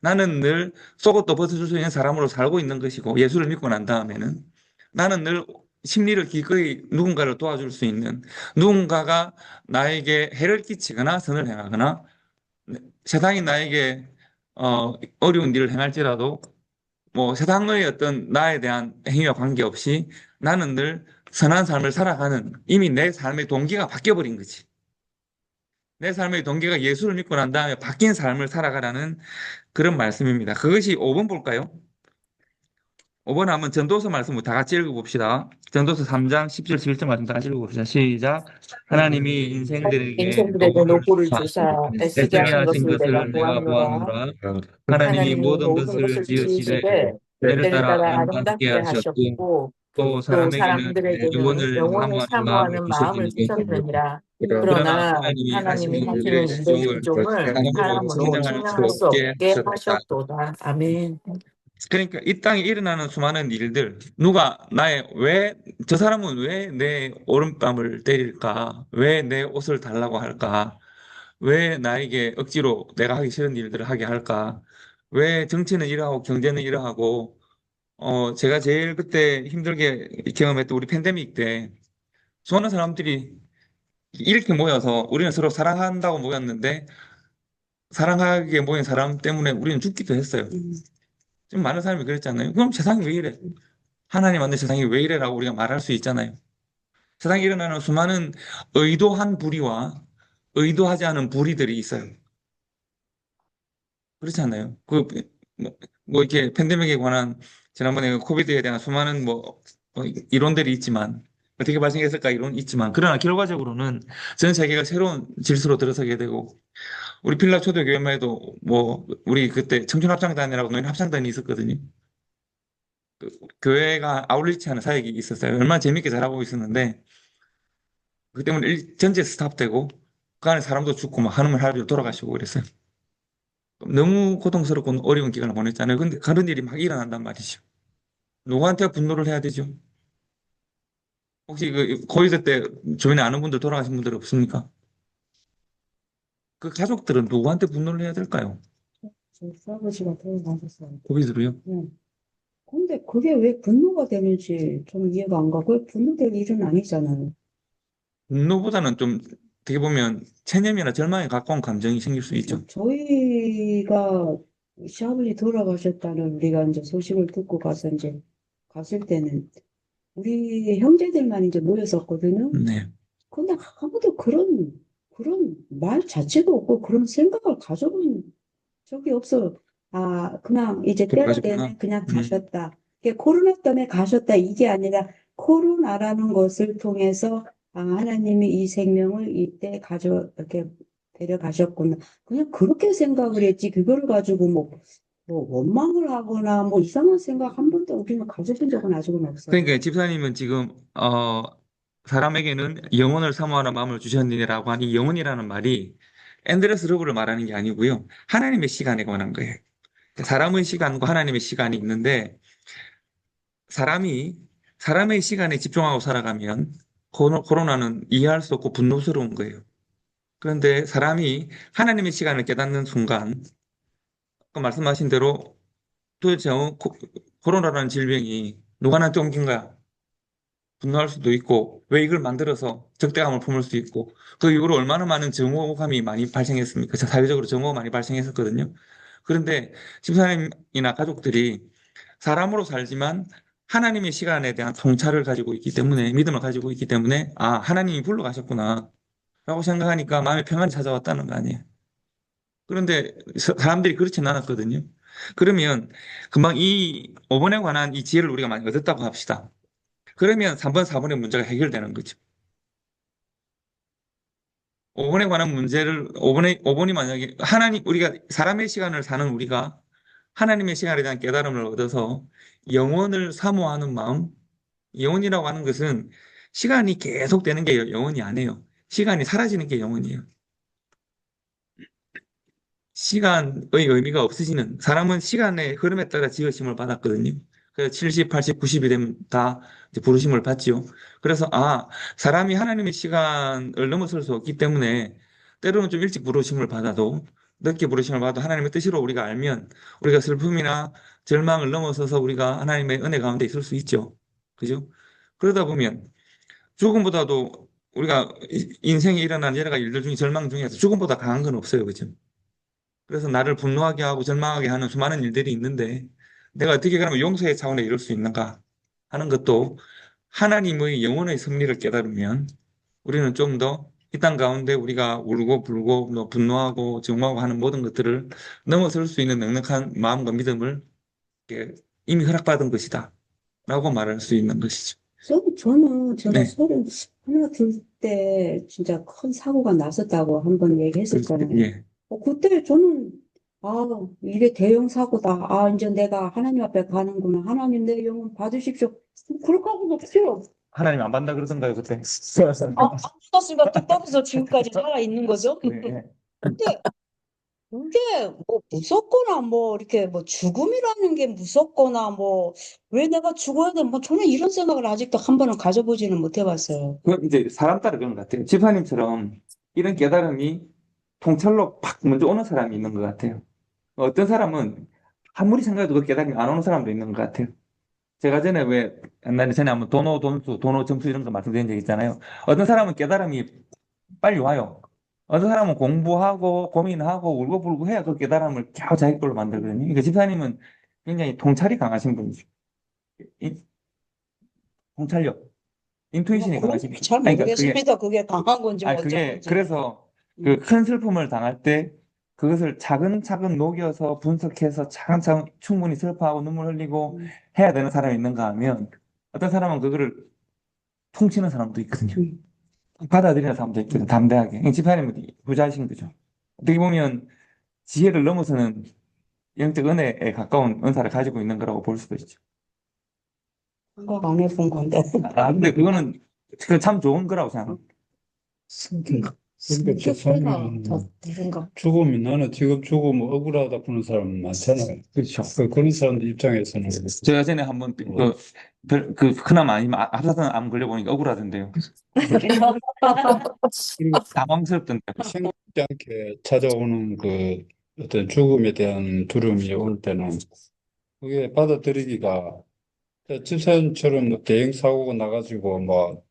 나는 늘 속옷도 벗어줄 수 있는 사람으로 살고 있는 것이고 예수를 믿고 난 다음에는 나는 늘 심리를 기꺼이 누군가를 도와줄 수 있는 누군가가 나에게 해를 끼치거나 선을 행하거나 세상이 나에게 어려운 일을 행할지라도 뭐 세상의 어떤 나에 대한 행위와 관계없이 나는 늘 선한 삶을 살아가는 이미 내 삶의 동기가 바뀌어버린 거지. 내 삶의 동기가 예수를 믿고 난 다음에 바뀐 삶을 살아가라는 그런 말씀입니다. 그것이 5번 볼까요? 5번 한번 전도서 말씀을 다 같이 읽어봅시다. 전도서 3장 10절 11절 말씀 다 같이 읽어봅시다. 시작. 하나님이 인생들에게 인생들에게 노고를 주사 주사 애쓰게 애쓰게 하신 하신 것을 내가 것을 내가 보았노라. 보았노라. 하나님이 하나님이 모든 모든 것을 것을 지으시되 지으시되 때를 때를 따라 따라 아름답게 아름답게 하셨고 하셨고 또 또 사람에게는 사람들에게는 영혼을 영혼을 사모하는 마음을 사모하는 마음을 주셨느니라. 주셨느니라. 그러나 그러나 하나님이 하나님이 하시는 하시는 일의 일의 시종을 시종을 사람으로 사람으로 측량할 수 측량할 수 없게 없게 하셨다. 하셨도다. 아멘. 그러니까 이 땅에 일어나는 수많은 일들, 저 사람은 왜 내 오른뺨을 때릴까? 왜 내 옷을 달라고 할까? 왜 나에게 억지로 내가 하기 싫은 일들을 하게 할까? 왜 정치는 이러하고 경제는 이러하고, 제가 제일 그때 힘들게 경험했던 우리 팬데믹 때, 수많은 사람들이 이렇게 모여서 우리는 서로 사랑한다고 모였는데, 사랑하게 모인 사람 때문에 우리는 죽기도 했어요. 좀 많은 사람이 그랬잖아요. 그럼 세상이 왜 이래? 하나님 만든 세상이 왜 이래라고 우리가 말할 수 있잖아요. 세상에 일어나는 수많은 의도한 불의와 의도하지 않은 불의들이 있어요. 그렇지 않나요? 뭐 이렇게 팬데믹에 관한 지난번에 그 코비드에 대한 수많은 뭐 이론들이 있지만 어떻게 발생했을까 이론 있지만 그러나 결과적으로는 전 세계가 새로운 질서로 들어서게 되고 우리 필라 초대교회만 해도 뭐 우리 그때 청춘합창단이라고 노인 합창단이 있었거든요. 교회가 아울리치 하는 사역이 있었어요. 얼마나 재밌게 잘하고 있었는데 그 때문에 전체 스탑되고 그 안에 사람도 죽고 막 하루물 하루 돌아가시고 그랬어요. 너무 고통스럽고 어려운 기간을 보냈잖아요. 근데 그런 일이 막 일어난단 말이죠. 누구한테 분노를 해야 되죠? 혹시 그 코비드 때 주변에 아는 분들 돌아가신 분들 없습니까? 그 가족들은 누구한테 분노를 해야 될까요? 저 아버지가 돌아가셨어요. 코비드로요? 네. 근데 그게 왜 분노가 되는지 좀 이해가 안 가고 분노될 일은 아니잖아요. 분노보다는 좀 어떻게 보면 체념이나 절망에 가까운 감정이 생길 수 있죠. 저희가 시아버지 돌아가셨다는 우리가 이제 소식을 듣고 가서 이제 갔을 때는 우리 형제들만 이제 모였었거든요. 네. 근데 아무도 그런 말 자체가 없고 그런 생각을 가져본 적이 없어. 아, 그냥 이제 때가 돌아가셨구나. 되면 그냥 가셨다. 코로나 때문에 가셨다. 이게 아니라 코로나라는 것을 통해서 하나님이 이 생명을 이때 이렇게 데려가셨구나. 그냥 그렇게 생각을 했지. 그거를 가지고 뭐 원망을 하거나 뭐 이상한 생각 한 번도 우리는 가져본 적은 아직은 없어요. 그러니까 집사님은 지금 사람에게는 영혼을 사모하는 마음을 주셨느니라고 하니 영혼이라는 말이 앤드레스 러브를 말하는 게 아니고요. 하나님의 시간에 관한 거예요. 사람의 시간과 하나님의 시간이 있는데 사람이 사람의 시간에 집중하고 살아가면 코로나는 이해할 수 없고 분노스러운 거예요. 그런데 사람이 하나님의 시간을 깨닫는 순간 아까 말씀하신 대로 도대체 코로나라는 질병이 누가 나한테 옮긴 거야? 분노할 수도 있고 왜 이걸 만들어서 적대감을 품을 수 있고 그 이후로 얼마나 많은 증오감이 많이 발생했습니까? 사회적으로 증오가 많이 발생했었거든요. 그런데 집사님이나 가족들이 사람으로 살지만 하나님의 시간에 대한 통찰을 가지고 있기 때문에 믿음을 가지고 있기 때문에 아 하나님이 불러가셨구나 라고 생각하니까 마음의 평안이 찾아왔다는 거 아니에요. 그런데 사람들이 그렇지는 않았거든요. 그러면 금방 이 5번에 관한 이 지혜를 우리가 많이 얻었다고 합시다. 그러면 3번, 4번의 문제가 해결되는 거죠. 5번에 관한 문제를, 5번이 만약에 우리가 사람의 시간을 사는 우리가 하나님의 시간에 대한 깨달음을 얻어서 영원을 사모하는 마음, 영원이라고 하는 것은 시간이 계속 되는 게 영원이 아니에요. 시간이 사라지는 게 영원이에요. 시간의 의미가 없어지는, 사람은 시간의 흐름에 따라 지으심을 받았거든요. 그래서 70, 80, 90이 되면 다 이제 부르심을 받지요. 그래서, 사람이 하나님의 시간을 넘어설 수 없기 때문에 때로는 좀 일찍 부르심을 받아도, 늦게 부르심을 받아도 하나님의 뜻으로 우리가 알면 우리가 슬픔이나 절망을 넘어서서 우리가 하나님의 은혜 가운데 있을 수 있죠. 그죠? 그러다 보면 죽음보다도 우리가 인생에 일어난 여러 가지 일들 중에 절망 중에서 죽음보다 강한 건 없어요. 그죠? 그래서 나를 분노하게 하고 절망하게 하는 수많은 일들이 있는데 내가 어떻게 그러면 용서의 차원에 이룰 수 있는가 하는 것도 하나님의 영혼의 섭리를 깨달으면 우리는 좀 더 이 땅 가운데 우리가 울고 불고 뭐 분노하고 증오하고 하는 모든 것들을 넘어설 수 있는 넉넉한 마음과 믿음을 이렇게 이미 허락받은 것이다 라고 말할 수 있는 것이죠. 저는 제가 네. 소리 하나 들 때 진짜 큰 사고가 났었다고 한번 얘기했었잖아요. 예. 그때 저는 이게 대형 사고다. 이제 내가 하나님 앞에 가는구나. 하나님 내 영혼 받으십시오. 그렇게 하고 없어요. 하나님 안 받는다 그러던가요, 그때? 안 죽었으니까 뚝 떨어져 지금까지 살아 있는 거죠. 네. 근데 그게 뭐 무섭거나 뭐 이렇게 뭐 죽음이라는 게 무섭거나 뭐 왜 내가 죽어야 돼? 뭐 저는 이런 생각을 아직도 한 번은 가져보지는 못해봤어요. 그 이제 사람 따라 그런 것 같아요. 집사님처럼 이런 깨달음이 통찰로 팍 먼저 오는 사람이 있는 것 같아요. 어떤 사람은 아무리 생각해도 그 깨달음이 안 오는 사람도 있는 것 같아요. 제가 전에 옛날에 전에 한번 도노 점수 이런 거 말씀드린 적 있잖아요. 어떤 사람은 깨달음이 빨리 와요. 어떤 사람은 공부하고 고민하고 울고불고 해야 그 깨달음을 겨우 자기 걸로 만들거든요. 그러니까 집사님은 굉장히 통찰이 강하신 분이죠. 이- 통찰력, 인투이션이 그건 강하신 분. 잘 그러니까 모르겠습니다. 그게 강한 건지 뭐 어쩐 그게 건지. 그래서 그 큰 슬픔을 당할 때 그것을 차근차근 녹여서 분석해서 차근차근 충분히 슬퍼하고 눈물 흘리고 해야 되는 사람이 있는가 하면 어떤 사람은 그거를 퉁치는 사람도 있거든요. 받아들이는 사람도 있거든요. 담대하게. 집사님은 부자이신 거죠. 어떻게 보면 지혜를 넘어서는 영적 은혜에 가까운 은사를 가지고 있는 거라고 볼 수도 있죠. 생각 안 해본 건데. 근데 그거는 참 좋은 거라고 생각합니다. 근데 성격대가 더 다른가. 죽으면 나는 지금 죽으면 억울하다 그런 사람 많잖아요. 그렇죠. 그런 사람들 입장에서는 제가 전에 한번 그나마 아니면 합사선 암 걸려보니까 억울하던데요. 당황스럽던데. 생각지 않게 찾아오는 그 어떤 죽음에 대한 두려움이 올 때는 그게 받아들이기가 집사님처럼 뭐 대형 사고가 나가지고 뭐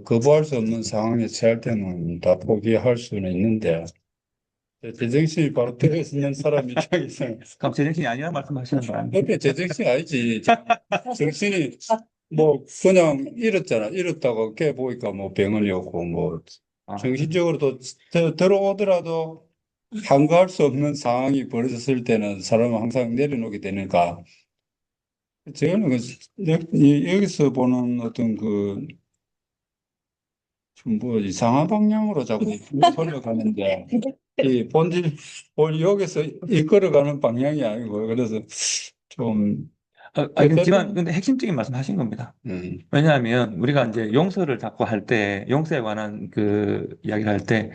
거부할 수 없는 상황에 처할 때는 다 포기할 수는 있는데 제정신이 바로 들어있는 사람 입장에서는 그럼 제정신이 아니라 말씀하시는 거 아니에요? 그게 제정신이 아니지. 정신이 뭐 그냥 잃었잖아. 잃었다가 깨보니까 뭐 병원이 오고 뭐 정신적으로도 들어오더라도 한가할 수 없는 상황이 벌어졌을 때는 사람은 항상 내려놓게 되니까 저는 여기서 보는 어떤 그 좀 뭐 이상한 방향으로 자꾸 돌려가는데 이 여기서 이끌어가는 방향이 아니고 그래서 좀 그렇지만 근데 핵심적인 말씀 하신 겁니다. 음. 왜냐하면 우리가 이제 용서를 자꾸 할 때 용서에 관한 그 이야기를 할 때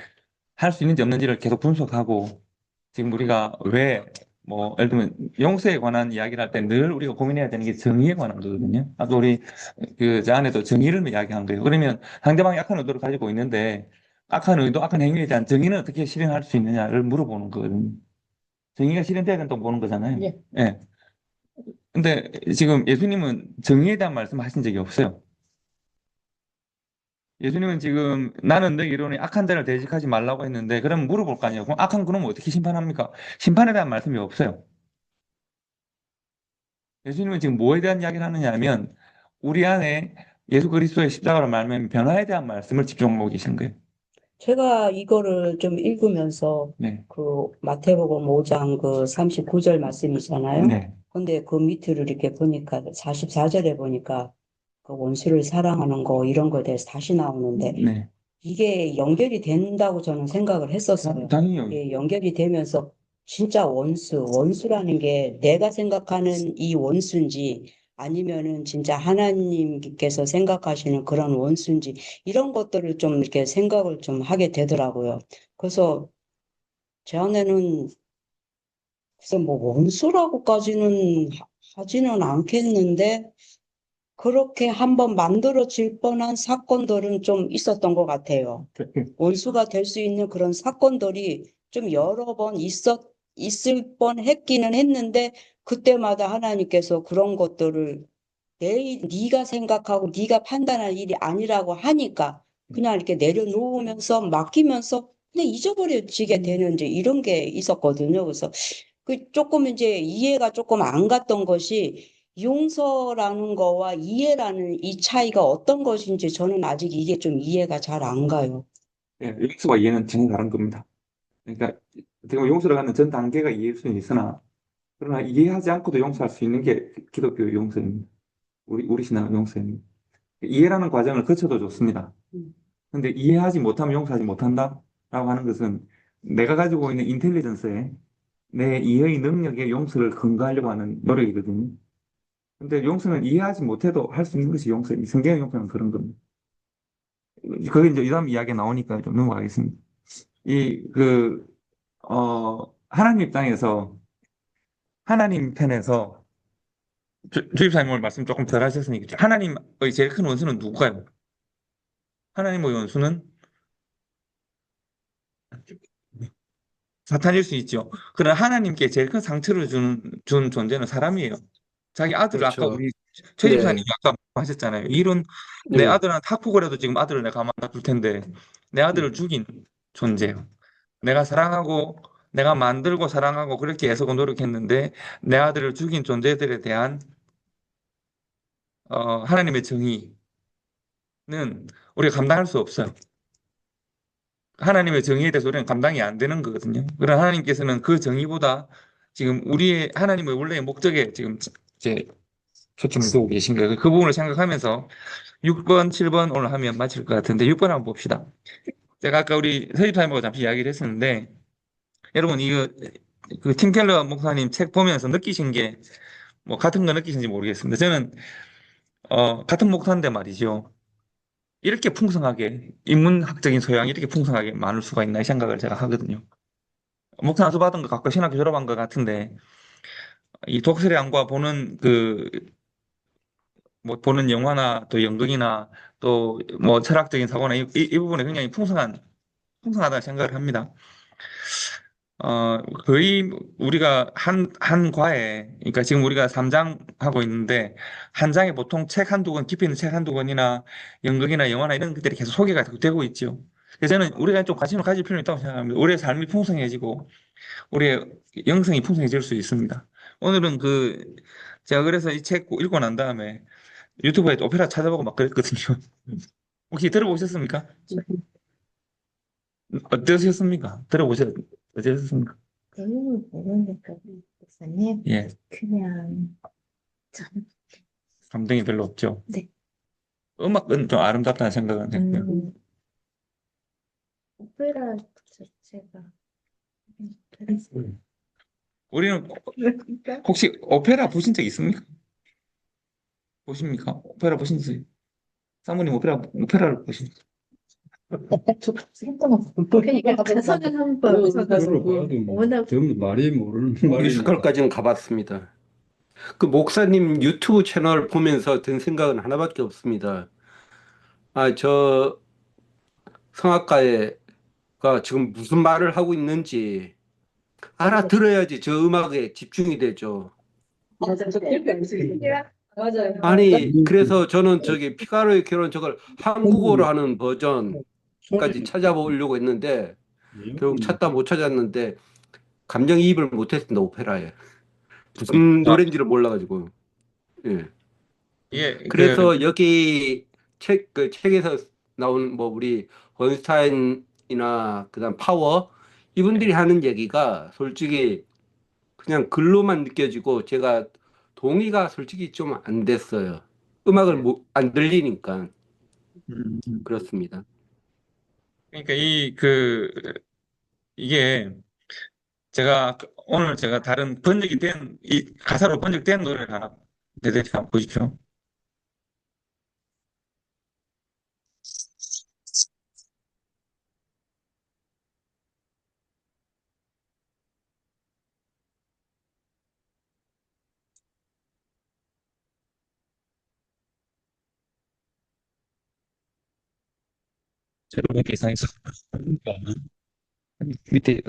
할 수 있는지 없는지를 계속 분석하고 지금 우리가 왜 뭐 예를 들면 용서에 관한 이야기를 할 때 늘 우리가 고민해야 되는 게 정의에 관한 거거든요. 아까 우리 저 안에도 정의를 이야기한 거예요. 그러면 상대방이 악한 의도를 가지고 있는데 악한 의도, 악한 행위에 대한 정의는 어떻게 실행할 수 있느냐를 물어보는 거거든요. 정의가 실현돼야 된다고 보는 거잖아요. 예. 예. 근데 지금 예수님은 정의에 대한 말씀 하신 적이 없어요. 예수님은 지금 나는 너 이론에 악한 자를 대적하지 말라고 했는데 그럼 물어볼 거 아니에요. 그럼 악한 그놈 어떻게 심판합니까? 심판에 대한 말씀이 없어요. 예수님은 지금 뭐에 대한 이야기를 하느냐 하면 우리 안에 예수 그리스도의 십자가로 말하면 변화에 대한 말씀을 집중하고 계신 거예요. 제가 이거를 좀 읽으면서 네. 그 마태복음 5장 그 39절 말씀이잖아요. 네. 근데 그 밑을 이렇게 보니까 44절에 보니까 그 원수를 사랑하는 거 이런 거에 대해서 다시 나오는데 네. 이게 연결이 된다고 저는 생각을 했었어요. 당연히요. 이게 연결이 되면서 진짜 원수라는 게 내가 생각하는 이 원수인지 아니면은 진짜 하나님께서 생각하시는 그런 원수인지 이런 것들을 좀 이렇게 생각을 좀 하게 되더라고요. 그래서 제 안에는 글쎄 뭐 원수라고까지는 하지는 않겠는데 그렇게 한번 만들어질 뻔한 사건들은 좀 있었던 것 같아요. 원수가 될 수 있는 그런 사건들이 좀 여러 번 있을 뻔 했기는 했는데, 그때마다 하나님께서 그런 것들을 네가 생각하고 네가 판단할 일이 아니라고 하니까 그냥 이렇게 내려놓으면서 맡기면서 그냥 잊어버려지게 되는 이제 이런 게 있었거든요. 그래서 그 조금 이제 이해가 조금 안 갔던 것이 용서라는 거와 이해라는 이 차이가 어떤 것인지 저는 아직 이게 좀 이해가 잘 안 가요. 예, 용서와 이해는 전혀 다른 겁니다. 그러니까 어떻게 보면 용서를 하는 전 단계가 이해일 수는 있으나 그러나 이해하지 않고도 용서할 수 있는 게 기독교 용서입니다. 우리 신앙 용서입니다. 이해라는 과정을 거쳐도 좋습니다. 근데 이해하지 못하면 용서하지 못한다라고 하는 것은 내가 가지고 있는 인텔리전스에 내 이해의 능력에 용서를 근거하려고 하는 노력이거든요. 근데 용서는 이해하지 못해도 할 수 있는 것이 용서입니다. 성경의 용서는 그런 겁니다. 그게 이제 이 다음 이야기가 나오니까 좀 넘어가겠습니다. 하나님 입장에서, 하나님 편에서, 주입사님 오늘 말씀 조금 덜 하셨으니까, 하나님의 제일 큰 원수는 누구가요? 하나님의 원수는 사탄일 수 있죠. 그러나 하나님께 제일 큰 상처를 준 존재는 사람이에요. 자기 아들을 아까 그렇죠. 우리 최 집사님이 네. 아까 하셨잖아요. 이런 내 네. 아들한테 학폭을 해도 지금 아들을 내가 가만 놔둘 텐데 내 아들을 죽인 존재예요. 내가 사랑하고 내가 만들고 사랑하고 그렇게 애쓰고 노력했는데 내 아들을 죽인 존재들에 대한 하나님의 정의는 우리가 감당할 수 없어요. 하나님의 정의에 대해서 우리는 감당이 안 되는 거거든요. 그러나 하나님께서는 그 정의보다 지금 우리의 하나님의 원래의 목적에 지금 이제 초점을 두고 계신 거예요. 그 부분을 생각하면서 6번, 7번 오늘 하면 맞을 것 같은데 6번 한번 봅시다. 제가 아까 우리 서집사님하고 잠시 이야기를 했었는데 여러분 이거 그 팀 켈러 목사님 책 보면서 느끼신 게 뭐 같은 거 느끼신지 모르겠습니다. 저는 같은 목사인데 말이죠. 이렇게 풍성하게 인문학적인 소양이 이렇게 풍성하게 많을 수가 있나 이 생각을 제가 하거든요. 목사 안수 받은 거 갖고 신학교 졸업한 것 같은데 이 독서량과 보는 뭐 보는 영화나 또 연극이나 또 뭐 철학적인 사고나 이 부분에 굉장히 풍성하다는 생각을 합니다. 거의 우리가 한 과에, 그러니까 지금 우리가 3장 하고 있는데, 한 장에 보통 책 한두 권, 깊이 있는 책 한두 권이나 연극이나 영화나 이런 것들이 계속 소개가 되고 있죠. 그래서 저는 우리가 좀 관심을 가질 필요는 있다고 생각합니다. 우리의 삶이 풍성해지고, 우리의 영성이 풍성해질 수 있습니다. 오늘은 제가 그래서 이 책 읽고 난 다음에 유튜브에 오페라 찾아보고 막 그랬거든요. 혹시 들어보셨습니까? 어떠셨습니까? 어떠셨습니까? 내용을 모르니까 목사님 예, 그냥 저는 감동이 별로 없죠. 네. 음악은 좀 아름답다는 생각은 했고요. 오페라 자체가 그랬어요. 우리는 그러니까 혹시 오페라 보신 적 있습니까? 보십니까? 오페라 보신 적? 사모님 오페라를 보신 적? 그러니까 가서는 한번 그걸로 봐도 뭐 워낙 전부 말이 모르는 말이니까. 뮤지컬까지는 가봤습니다. 그 목사님 유튜브 채널 보면서 든 생각은 하나밖에 없습니다. 저 성악가가 지금 무슨 말을 하고 있는지 알아들어야지 저 음악에 집중이 되죠. 맞아요. 아니, 그래서 저는 저기 피가로의 결혼 저걸 한국어로 하는 버전까지 찾아보려고 했는데 결국 찾다 못 찾았는데 감정이입을 못했습니다, 오페라에. 무슨 노래인지를 몰라가지고. 예. 예, 그래서 여기 그 책에서 나온 뭐 우리 원스타인이나 그다음 파워 이분들이 하는 얘기가 솔직히 그냥 글로만 느껴지고 제가 동의가 솔직히 좀 안 됐어요. 음악을 안 들리니까 음, 그렇습니다. 그러니까 이게 오늘 제가 다른 이 가사로 번역된 노래를 하나 내드릴게요. 한번 보십시오. 제로 몇 개 이상해서. 밑에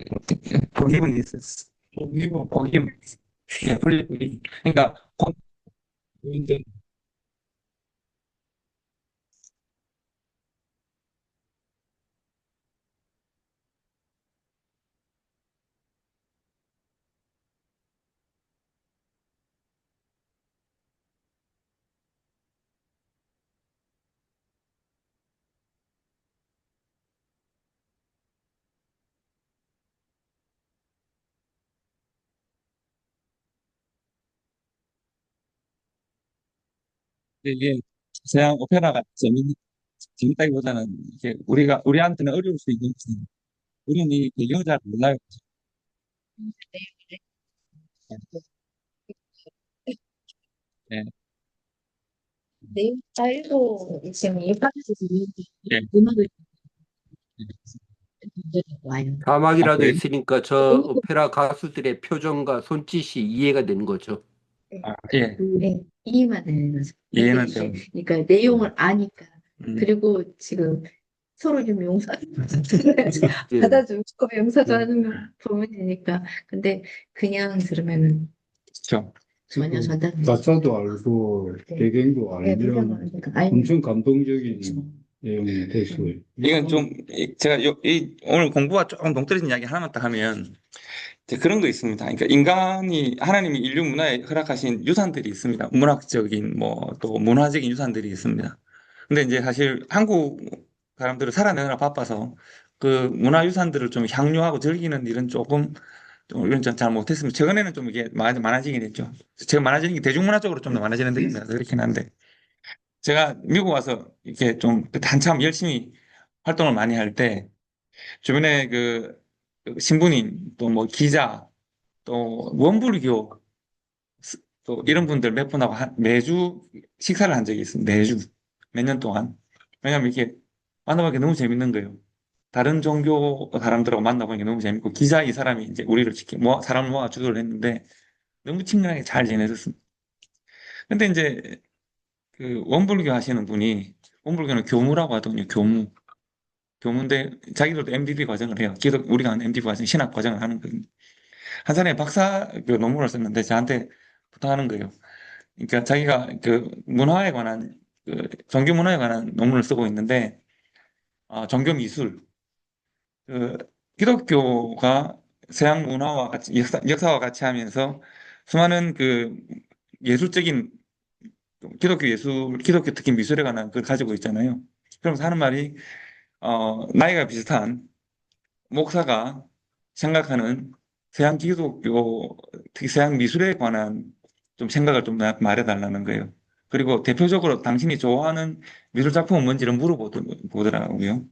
forgiven is forgive. 예, 그러니까 이게 서양 오페라가 재밌다기보다는 이게 우리한테는 어려울 수 있는 것은 우리는 이 배경을 잘 몰라요. 예, 내용 알고 지금 이 파트에서 예. 음악을 예. 와요. 자막이라도 그래요? 있으니까 저 오페라 가수들의 표정과 손짓이 이해가 되는 거죠. 예, 네, 이해만 되는 거죠. 이해는 근데 돼요. 이제 그러니까 내용을 아니까 음, 그리고 지금 서로 좀 용서 예. 받아주고 용서도 하는 부분이니까 근데 그냥 들으면은 그렇죠. 전혀 전달 가사도 알고 네. 배경도 네, 배경을 알면 그러니까 알면 엄청 감동적인 그렇죠. 내용이 될 수 있어요. 이건 좀 제가 오늘 공부와 조금 동떨어진 이야기 하나만 더 하면 이제 그런 거 있습니다. 그러니까 하나님이 인류 문화에 허락하신 유산들이 있습니다. 문학적인 뭐 또 문화적인 유산들이 있습니다. 근데 이제 사실 한국 사람들은 살아내느라 바빠서 그 문화 유산들을 좀 향유하고 즐기는 일은 좀 이런 잘 못했습니다. 최근에는 좀 이게 많아지긴 했죠. 제가 많아지는 게 대중문화 쪽으로 좀 더 많아지는 데입니다. 그렇긴 한데 제가 미국 와서 이렇게 좀 한참 열심히 활동을 많이 할 때 주변에 그 신부님 또 뭐 기자 또 원불교 또 이런 분들 몇 분하고 매주 식사를 한 적이 있습니다. 매주 몇 년 동안. 왜냐하면 이렇게 만나보기 너무 재밌는 거예요. 다른 종교 사람들하고 만나보는 게 너무 재밌고 기자 이 사람이 이제 우리를 사람을 모아 주도를 했는데 너무 친근하게 잘 지내줬습니다. 근데 이제 그 원불교 하시는 분이 원불교는 교무라고 하더군요. 교무인데 자기들도 MDB 과정을 해요. 우리가 하는 MDB 과정, 신학 과정을 하는 거예요. 한 사람이 박사 그 논문을 썼는데 저한테 부탁하는 거예요. 그러니까 자기가 그 문화에 관한 종교 문화에 관한 논문을 쓰고 있는데 종교 미술 그 기독교가 서양 문화와 같이 역사와 같이 하면서 수많은 그 예술적인 기독교 특히 미술에 관한 걸 가지고 있잖아요. 그러면서 하는 말이 나이가 비슷한 목사가 생각하는 서양 기독교, 특히 서양 미술에 관한 좀 생각을 좀 말해달라는 거예요. 그리고 대표적으로 당신이 좋아하는 미술 작품은 뭔지를 물어보더라고요.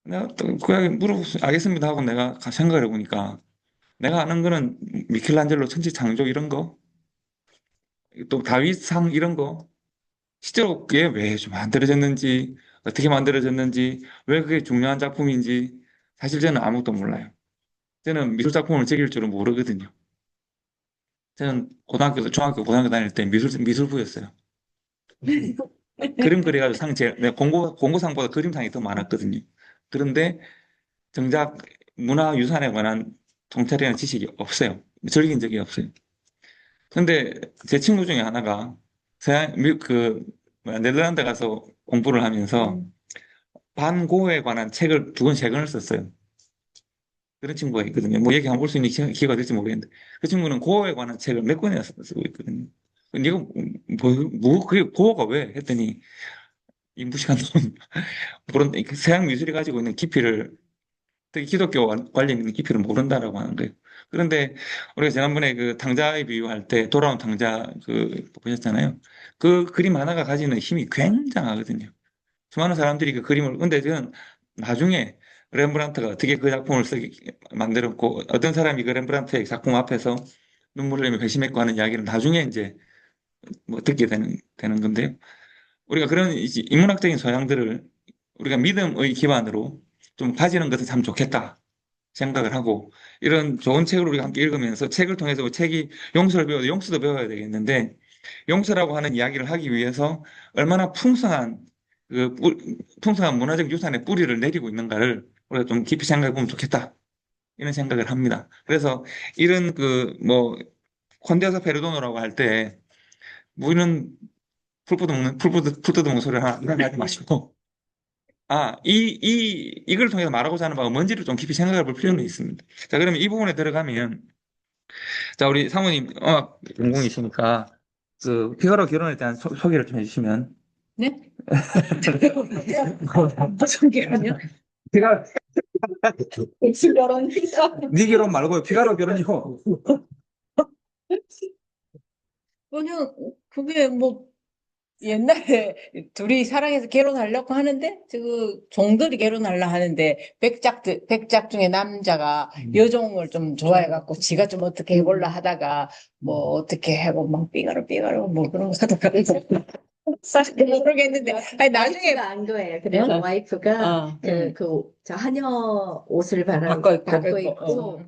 내가 또 그냥 알겠습니다 하고 내가 생각을 해보니까 내가 아는 거는 미켈란젤로 천지창조 이런 거, 또 다윗상 이런 거, 실제로 그게 왜 좀 만들어졌는지, 어떻게 만들어졌는지, 왜 그게 중요한 작품인지 사실 저는 아무것도 몰라요. 저는 미술 작품을 즐길 줄은 모르거든요. 저는 중학교, 고등학교 다닐 때 미술부였어요. 그림 그려가지고 공고상보다 그림상이 더 많았거든요. 그런데 정작 문화유산에 관한 통찰이나 지식이 없어요. 즐긴 적이 없어요. 근데 제 친구 중에 하나가 네덜란드 가서 공부를 하면서 반고흐에 관한 책을 두 권, 세 권을 썼어요. 그런 친구가 있거든요. 뭐 얘기 한번 볼 수 있는 기회가 될지 모르겠는데 그 친구는 고흐에 관한 책을 몇 권이나 쓰고 있거든요. 이거 그게 고흐가 왜? 했더니 이 무식한 놈 모른 서양 미술이 가지고 있는 깊이를 특히 기독교 관련 있는 깊이를 모른다라고 하는 거예요. 그런데 우리가 지난번에 그 당자의 비유할 때 돌아온 당자 그 보셨잖아요. 그 그림 하나가 가지는 힘이 굉장하거든요. 수많은 사람들이 그 그림을 근데 저는 나중에 렘브란트가 어떻게 그 작품을 쓰기 만들었고 어떤 사람이 그 렘브란트의 작품 앞에서 눈물을 흘리며 회심했고 하는 이야기를 나중에 이제 뭐 듣게 되는 건데요. 우리가 그런 이제 인문학적인 소양들을 우리가 믿음의 기반으로 좀 가지는 것은 참 좋겠다 생각을 하고 이런 좋은 책을 우리가 함께 읽으면서 책을 통해서 그 책이 용서를 배워도 용서도 배워야 되겠는데 용서라고 하는 이야기를 하기 위해서 얼마나 풍성한 문화적 유산의 뿌리를 내리고 있는가를 우리가 좀 깊이 생각해 보면 좋겠다 이런 생각을 합니다. 그래서 이런 콘데서 페르도노라고 할 때 우리는 풀 뜯어먹는 소리를 하지 마시고 이걸 통해서 말하고자 하는 바가 뭔지를 좀 깊이 생각해 볼 필요는 있습니다. 자, 그러면 이 부분에 들어가면, 자, 우리 사모님 음악 전공이시니까, 그, 피가로 결혼에 대한 소개를 좀 해주시면. 네? 무슨 결혼이요? 피가, 결혼이니까. 네 결혼 말고 피가로 결혼이고. 그냥 그게 뭐 옛날에 둘이 사랑해서 결혼하려고 하는데 그 종들이 결혼하려 하는데 백작 중에 남자가 여종을 좀 좋아해갖고 지가 좀 어떻게 해볼라 하다가 뭐 어떻게 하고 막 삐가로 뭐 그런 거 하다가 사실 모르겠는데 아니 나중에 와이프가 안 거예요. 그래서 어? 와이프가 저 하녀 옷을 받고 있고,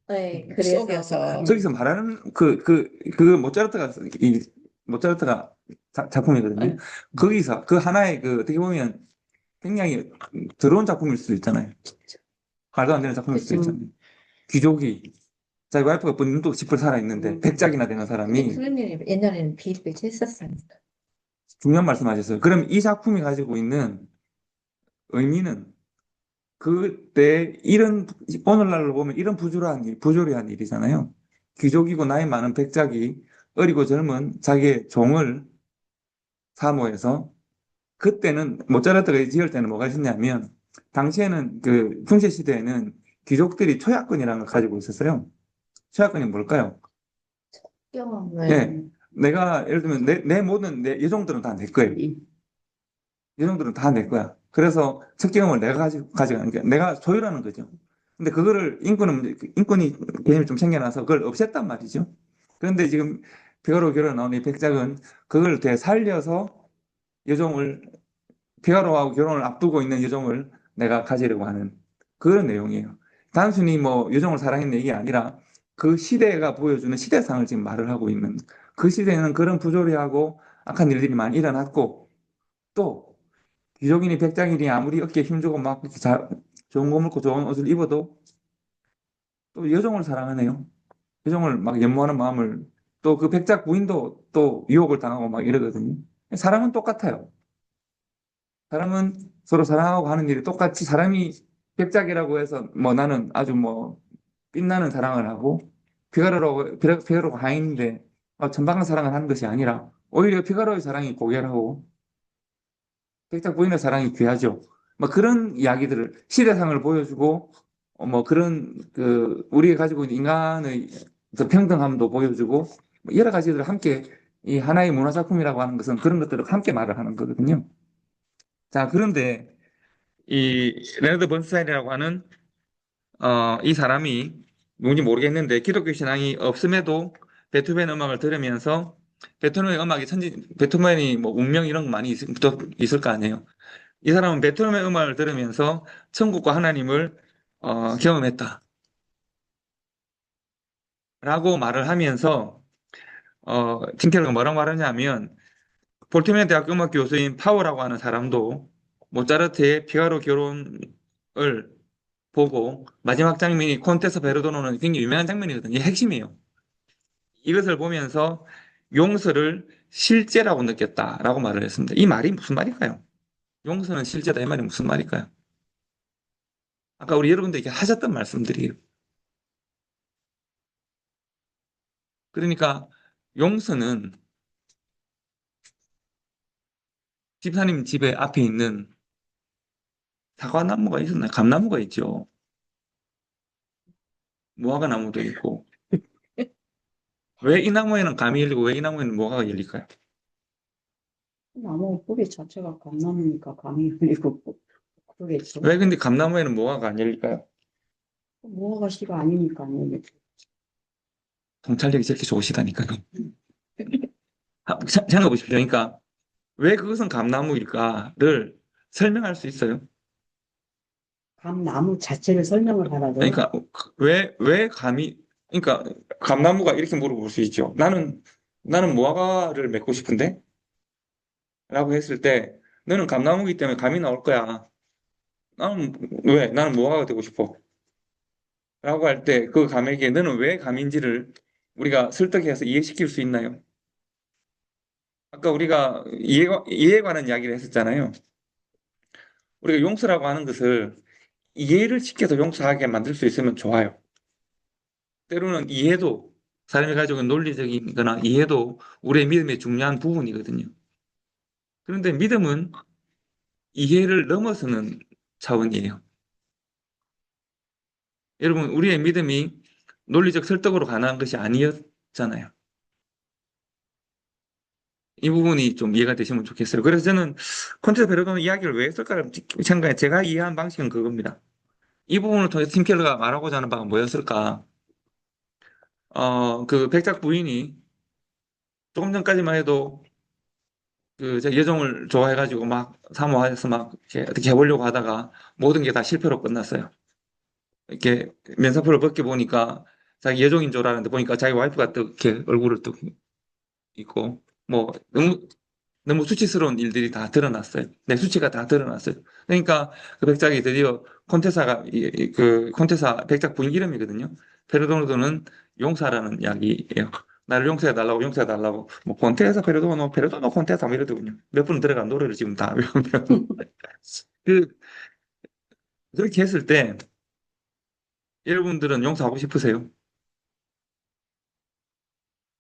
네, 그래서 속여서 저기서 말하는 모차르트가 작품이거든요. 거기서 그 하나의 어떻게 보면 굉장히 더러운 작품일 수도 있잖아요. 말도 안 되는 작품일 수도 있잖아요. 귀족이 자기 와이프가 눈독 짚을 살아있는데 백작이나 되는 사람이 그런 일이 옛날에는 비일비재했었으니까. 중요한 말씀하셨어요. 그럼 이 작품이 가지고 있는 의미는 그때 오늘날로 보면 이런 부조리한 일이잖아요. 귀족이고 나이 많은 백작이 어리고 젊은 자기의 종을 사모해서 그때는 모차르트가 지을 때는 뭐가 있었냐면 당시에는 그 중세 시대에는 귀족들이 초약권이라는 걸 가지고 있었어요. 초약권이 뭘까요? 경험을 예, 내가 예를 들면 내 모든 내 예종들은 다 내 거예요. 예종들은 다 내 거야. 그래서 척경험을 내가 가져가는 게 내가 소유라는 거죠. 근데 그거를 인권이 개념이 좀 생겨나서 그걸 없앴단 말이죠. 그런데 지금 피가로 결혼 나온 이 백작은 그걸 되살려서 여종을 피가로하고 결혼을 앞두고 있는 여종을 내가 가지려고 하는 그런 내용이에요. 단순히 뭐 여종을 사랑했는 얘기 아니라 그 시대가 보여주는 시대상을 지금 말을 하고 있는 그 시대에는 그런 부조리하고 악한 일들이 많이 일어났고 또 귀족이니 백작이니 아무리 어깨에 힘주고 막 이렇게 좋은 거 먹고 좋은 옷을 입어도 또 여종을 사랑하네요. 여종을 막 연모하는 마음을 또 그 백작 부인도 또 유혹을 당하고 막 이러거든요. 사람은 똑같아요. 사람은 서로 사랑하고 하는 일이 똑같이 사람이 백작이라고 해서 뭐 나는 아주 뭐 빛나는 사랑을 하고 피가로가 하인인데 천박한 사랑을 하는 것이 아니라 오히려 피가로의 사랑이 고결하고 백작 부인의 사랑이 귀하죠. 뭐 그런 이야기들을 시대상을 보여주고 뭐 그런 우리가 가지고 있는 인간의 그 평등함도 보여주고 뭐 여러 가지들을 함께 이 하나의 문화작품이라고 하는 것은 그런 것들을 함께 말을 하는 거거든요. 자, 그런데 이 레너드 번스타인이라고 하는 이 사람이 누군지 모르겠는데 기독교 신앙이 없음에도 베토벤 음악을 들으면서 베토벤의 음악이 베토벤이 뭐 운명 이런 거 많이 있을 거 아니에요. 이 사람은 베토벤의 음악을 들으면서 천국과 하나님을 경험했다. 라고 말을 하면서 팀켈러가 뭐라고 말하냐면 볼티모어 대학교 음악 교수인 파워라고 하는 사람도 모차르트의 피가로 결혼을 보고 마지막 장면이 콘테스 베르도노는 굉장히 유명한 장면이거든요. 이게 핵심이에요. 이것을 보면서 용서를 실제라고 느꼈다라고 말을 했습니다. 이 말이 무슨 말일까요? 용서는 실제다 이 말이 무슨 말일까요? 아까 우리 여러분들에게 하셨던 말씀들이에요. 그러니까 용서는 집사님 집에 앞에 있는 사과나무가 있었나요? 감나무가 있죠. 무화과나무도 있고. 왜 이 나무에는 감이 열리고 왜 이 나무에는 무화과가 열릴까요? 나무 뿌리 자체가 감나무니까 감이 열리고 그러겠죠. 왜 근데 감나무에는 무화과가 안 열릴까요? 무화과 씨가 아니니까 안 열리죠. 통찰력이 저렇게 좋으시다니까요. 생각해 보십시오. 그러니까 왜 그것은 감나무일까를 설명할 수 있어요. 감나무 자체를 설명을 하라고요? 그러니까 왜 감이 그러니까 감나무가 이렇게 물어볼 수 있죠. 나는 무화과를 맺고 싶은데 라고 했을 때 너는 감나무이기 때문에 감이 나올 거야. 나는 무화과가 되고 싶어. 라고 할 때 그 감에게 너는 왜 감인지를 우리가 설득해서 이해시킬 수 있나요? 아까 우리가 이해에 관한 이야기를 했었잖아요. 우리가 용서라고 하는 것을 이해를 시켜서 용서하게 만들 수 있으면 좋아요. 때로는 이해도 사람이 가지고 있는 논리적인 거나 이해도 우리의 믿음의 중요한 부분이거든요. 그런데 믿음은 이해를 넘어서는 차원이에요. 여러분, 우리의 믿음이 논리적 설득으로 가능한 것이 아니었잖아요. 이 부분이 좀 이해가 되시면 좋겠어요. 그래서 저는 콘테스트 베르도는 이야기를 왜 했을까를 생각해 제가 이해한 방식은 그겁니다. 이 부분을 통해서 팀 켈러가 말하고자 하는 바가 뭐였을까? 그 백작 부인이 조금 전까지만 해도 제 여종을 좋아해가지고 막 사모해서 막 이렇게 어떻게 해보려고 하다가 모든 게 다 실패로 끝났어요. 이렇게 면사포를 벗겨 보니까 자기 여종인 줄 알았는데 보니까 자기 와이프가 또 이렇게 얼굴을 또 있고 뭐 너무 수치스러운 일들이 다 드러났어요. 내 수치가 다 드러났어요. 그러니까 그 백작이 드디어 콘테사가 그 콘테사 백작 부인 이름이거든요. 페르도노는 용사라는 이야기예요. 나를 용서해 달라고 용서해 달라고 뭐 콘테사 페르도노 콘테사 뭐 이러더군요. 몇 분 들어간 노래를 지금 다 외우면 그 그렇게 했을 때 여러분들은 용서하고 싶으세요?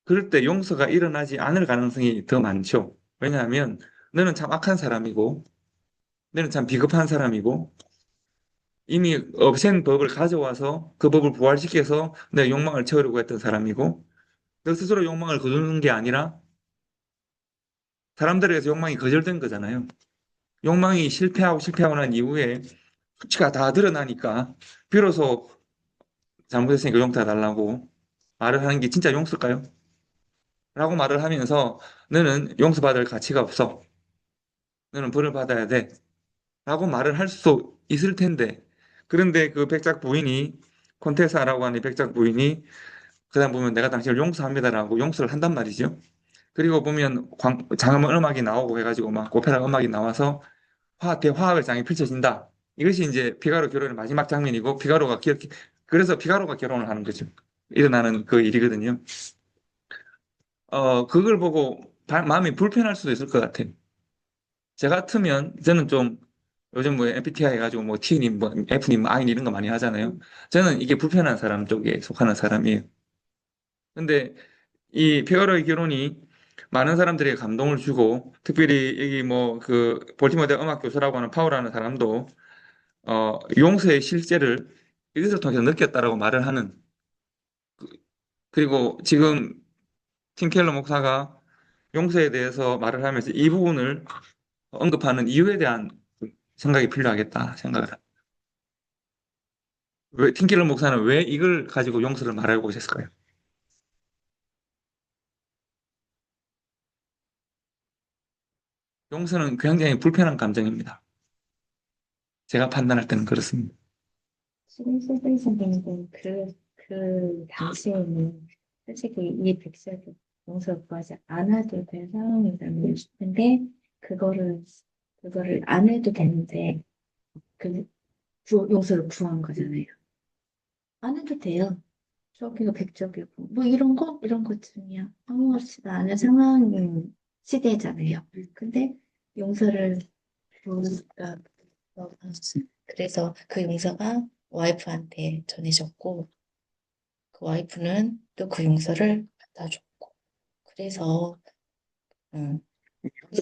그럴 때 용서가 일어나지 않을 가능성이 더 많죠. 왜냐하면 너는 참 악한 사람이고 너는 참 비겁한 사람이고 이미 없앤 법을 가져와서 그 법을 부활시켜서 내 욕망을 채우려고 했던 사람이고 너 스스로 욕망을 거두는 게 아니라 사람들에 의해서 욕망이 거절된 거잖아요. 욕망이 실패하고 난 이후에 수치가 다 드러나니까 비로소 잘못했으니까 용서해달라고 말을 하는 게 진짜 용서일까요? 라고 말을 하면서 너는 용서받을 가치가 없어. 너는 벌을 받아야 돼. 라고 말을 할 수 있을 텐데 그런데 그 백작 부인이 콘테사라고 하는 이 백작 부인이 그다음 보면 내가 당신을 용서합니다라고 용서를 한단 말이죠. 그리고 보면 장엄한 음악이 나오고 해가지고 막 오페라 음악이 나와서 대화학의 장이 펼쳐진다. 이것이 이제 피가로 결혼의 마지막 장면이고 그래서 피가로가 결혼을 하는 거죠. 일어나는 그 일이거든요. 그걸 보고 마음이 불편할 수도 있을 것 같아요. 저 같으면 저는 좀 요즘 뭐 MBTI 해가지고 뭐 T님, 뭐 F님, 뭐 I님 이런 거 많이 하잖아요. 저는 이게 불편한 사람 쪽에 속하는 사람이에요. 근데 이 페어러의 결혼이 많은 사람들에게 감동을 주고 특별히 여기 뭐 그 볼티모어 대학 음악 교수라고 하는 파워라는 사람도 용서의 실제를 이것을 통해서 느꼈다라고 말을 하는 그리고 지금 팀 켈러 목사가 용서에 대해서 말을 하면서 이 부분을 언급하는 이유에 대한 생각이 필요하겠다 생각을 합니다. 팀 켈러 목사는 왜 이걸 가지고 용서를 말하고 있었을까요? 용서는 굉장히 불편한 감정입니다. 제가 판단할 때는 그렇습니다. 신세대 선생님은 그 당시에는 솔직히 이 백설도 용서를 구하지 않아도 될 상황이라면 근데 그거를 안 해도 되는데 용서를 구한 거잖아요. 안 해도 돼요. 저기가 백적이고 뭐 이런 것쯤이야 아무렇지도 않은 상황인 시대잖아요. 근데 용서를 구하니까 그래서 그 용서가 와이프한테 전해졌고 그 와이프는 또 그 용서를 받아줬고 그래서 음,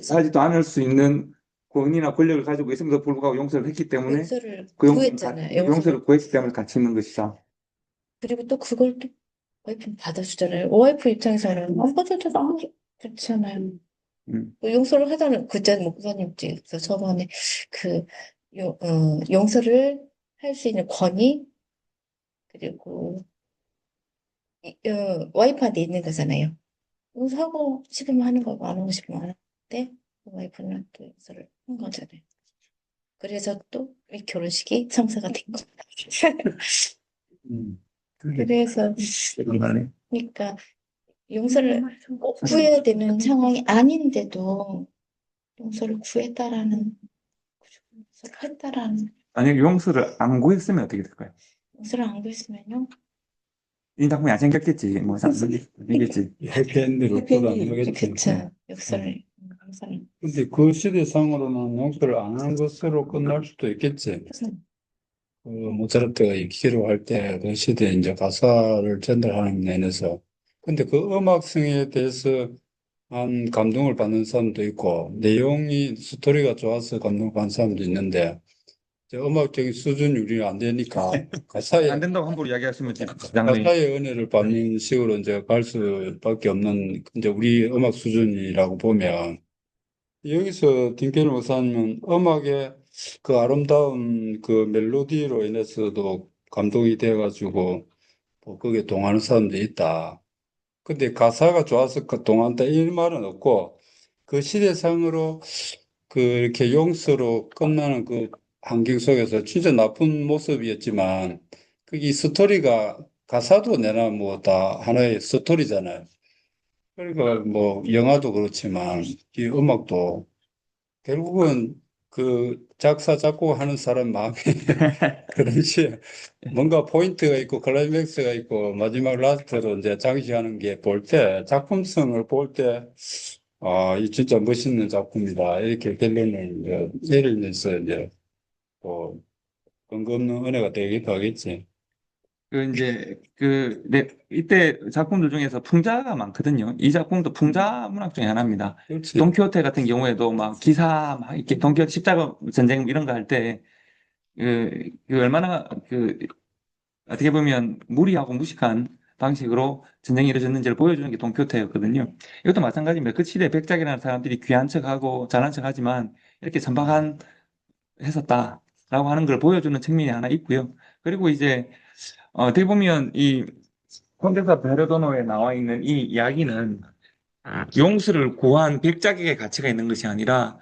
하지도 않을 수 있는 권위나 권력을 가지고 있음에도 불구하고 용서를 했기 때문에 용서를 그 구했잖아요. 용서를 구했기 때문에 같이 있는 것이다. 그리고 또 그걸 또 와이프는 받아주잖아요. 와이프 입장에서는 안 받아도 너무 좋잖아요. 그 용서를 하자는 그때 목사님께서 저번에 그 용서를 할 수 있는 권위 그리고 와이프한테 있는 거잖아요. 용서하고 싶으면 하는 거고 안 하고 싶으면 안 하는데 와이프는 또 용서를 한 거잖아요. 그래서 또 이 결혼식이 성사가 된 거예요. 그래서 그러니까 용서를 꼭 구해야 되는 상황이 아닌데도 용서를 구했다라는 용서를 했다라는 만약에 용서를 안 구했으면 어떻게 될까요? 용서를 안 구했으면요. 이 작품이 안 생겼겠지. 뭐 이겠지. 해피엔드로 또 안 나오겠지. 그쵸. 용서를 근데 그 시대상으로는 용서를 안 하는 것으로 끝날 수도 있겠지. 그 모차르트가 이 기록할 때 그 시대에 이제 가사를 전달하는 면에서. 근데 그 음악성에 대해서 한 감동을 받는 사람도 있고, 내용이, 스토리가 좋아서 감동을 받는 사람도 있는데, 이제 음악적인 수준이 우리는 안 되니까, 안 된다고 함부로 이야기하시면 장르 가사의 은혜를 받는 식으로 이제 갈 수밖에 없는, 이제 우리 음악 수준이라고 보면, 여기서 딩케르 목사님은 음악의 그 아름다운 그 멜로디로 인해서도 감동이 돼가지고, 뭐 거기에 동하는 사람도 있다. 근데 가사가 좋아서 그 동한다 이 말은 없고 그 시대상으로 그 이렇게 용서로 끝나는 그 환경 속에서 진짜 나쁜 모습이었지만 그게 스토리가 가사도 내나 뭐 다 하나의 스토리잖아요. 그러니까 뭐 영화도 그렇지만 이 음악도 결국은 그 작사 작곡하는 사람 마음에 그렇지 뭔가 포인트가 있고 클라이맥스가 있고 마지막 라스트로 이제 장식하는 게 볼 때 작품성을 볼 때 이 진짜 멋있는 작품이다 이렇게 결론을 이제 내리면서 이제 뭐 근거 없는 은혜가 되기도 하겠지. 이때 작품들 중에서 풍자가 많거든요. 이 작품도 풍자 문학 중에 하나입니다. 그렇지. 돈키호테 같은 경우에도 막 기사 막 이렇게 돈키호테 십자가 전쟁 이런 거 할 때 얼마나 어떻게 보면 무리하고 무식한 방식으로 전쟁이 이루어졌는지를 보여주는 게 돈키호테였거든요. 이것도 마찬가지입니다. 그 시대 백작이라는 사람들이 귀한 척하고 잘난 척하지만 이렇게 천박한 했었다라고 하는 걸 보여주는 측면이 하나 있고요. 그리고 이제 어떻게 보면 이 콘데사 베르도노에 나와 있는 이 이야기는 용서를 구한 백작에게 가치가 있는 것이 아니라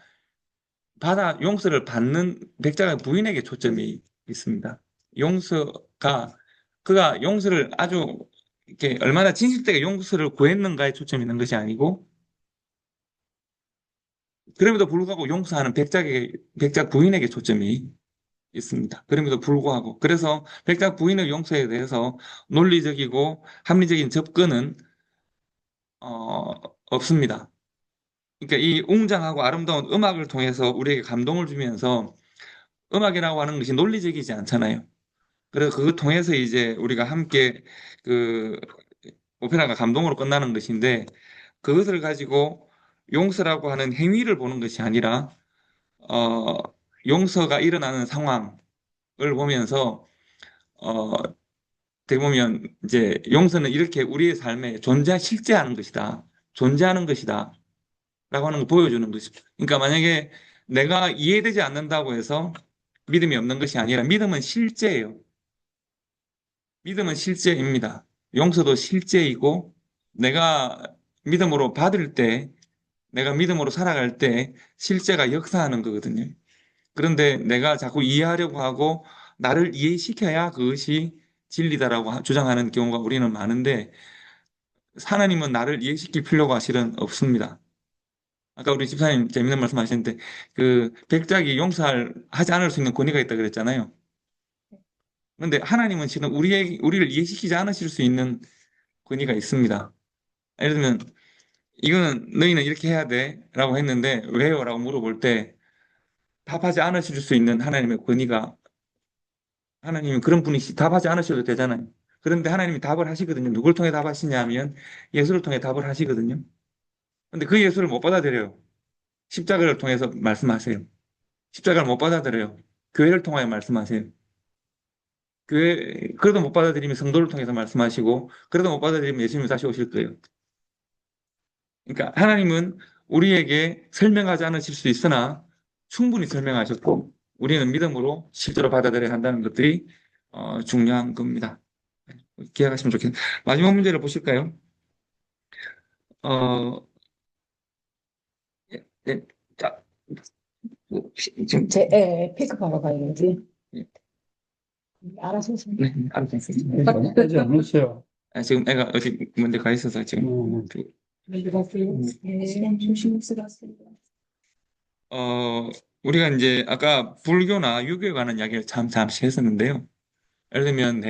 용서를 받는 백작의 부인에게 초점이 있습니다. 그가 용서를 아주 이렇게 얼마나 진실되게 용서를 구했는가에 초점이 있는 것이 아니고 그럼에도 불구하고 용서하는 백작 부인에게 초점이 있습니다. 그럼에도 불구하고 그래서 백작 부인의 용서에 대해서 논리적이고 합리적인 접근은 없습니다. 그러니까 이 웅장하고 아름다운 음악을 통해서 우리에게 감동을 주면서 음악이라고 하는 것이 논리적이지 않잖아요. 그래서 그걸 통해서 이제 우리가 함께 그 오페라가 감동으로 끝나는 것인데 그것을 가지고 용서라고 하는 행위를 보는 것이 아니라 어, 용서가 일어나는 상황을 보면서 어떻게 보면 이제 용서는 이렇게 우리의 삶에 실제하는 것이다. 존재하는 것이다. 라고 하는 걸 보여주는 것이죠. 그러니까 만약에 내가 이해되지 않는다고 해서 믿음이 없는 것이 아니라 믿음은 실제예요. 믿음은 실제입니다. 용서도 실제이고 내가 믿음으로 받을 때 내가 믿음으로 살아갈 때 실제가 역사하는 거거든요. 그런데 내가 자꾸 이해하려고 하고 나를 이해시켜야 그것이 진리다라고 주장하는 경우가 우리는 많은데 하나님은 나를 이해시킬 필요가 실은 없습니다. 아까 우리 집사님 재밌는 말씀 하셨는데 그 백작이 하지 않을 수 있는 권위가 있다 그랬잖아요. 그런데 하나님은 실은 우리를 이해시키지 않으실 수 있는 권위가 있습니다. 예를 들면 이거는 너희는 이렇게 해야 돼 라고 했는데 왜요? 라고 물어볼 때 답하지 않으실 수 있는 하나님의 권위가 하나님은 그런 분이시 답하지 않으셔도 되잖아요. 그런데 하나님이 답을 하시거든요. 누굴 통해 답하시냐 하면 예수를 통해 답을 하시거든요. 근데 그 예수를 못 받아들여요. 십자가를 통해서 말씀하세요. 십자가를 못 받아들여요. 교회를 통하여 말씀하세요. 그래도 못 받아들이면 성도를 통해서 말씀하시고, 그래도 못 받아들이면 예수님이 다시 오실 거예요. 그러니까 하나님은 우리에게 설명하지 않으실 수 있으나 충분히 설명하셨고, 우리는 믿음으로 실제로 받아들여야 한다는 것들이 중요한 겁니다. 기억하시면 좋겠네요. 마지막 문제를 보실까요? 어, 예, 예, 자, 지금, 픽업하러 가야지. 예, 알아서 하세요. 네, 알겠습니다. 하지 않으세요. 지금 애가 어디 먼저 가 있어서 지금 먼저 가세요. 시간 조심해서 가세요. 어, 우리가 이제 아까 불교나 유교에 관한 이야기를 잠시 했었는데요. 예를 들면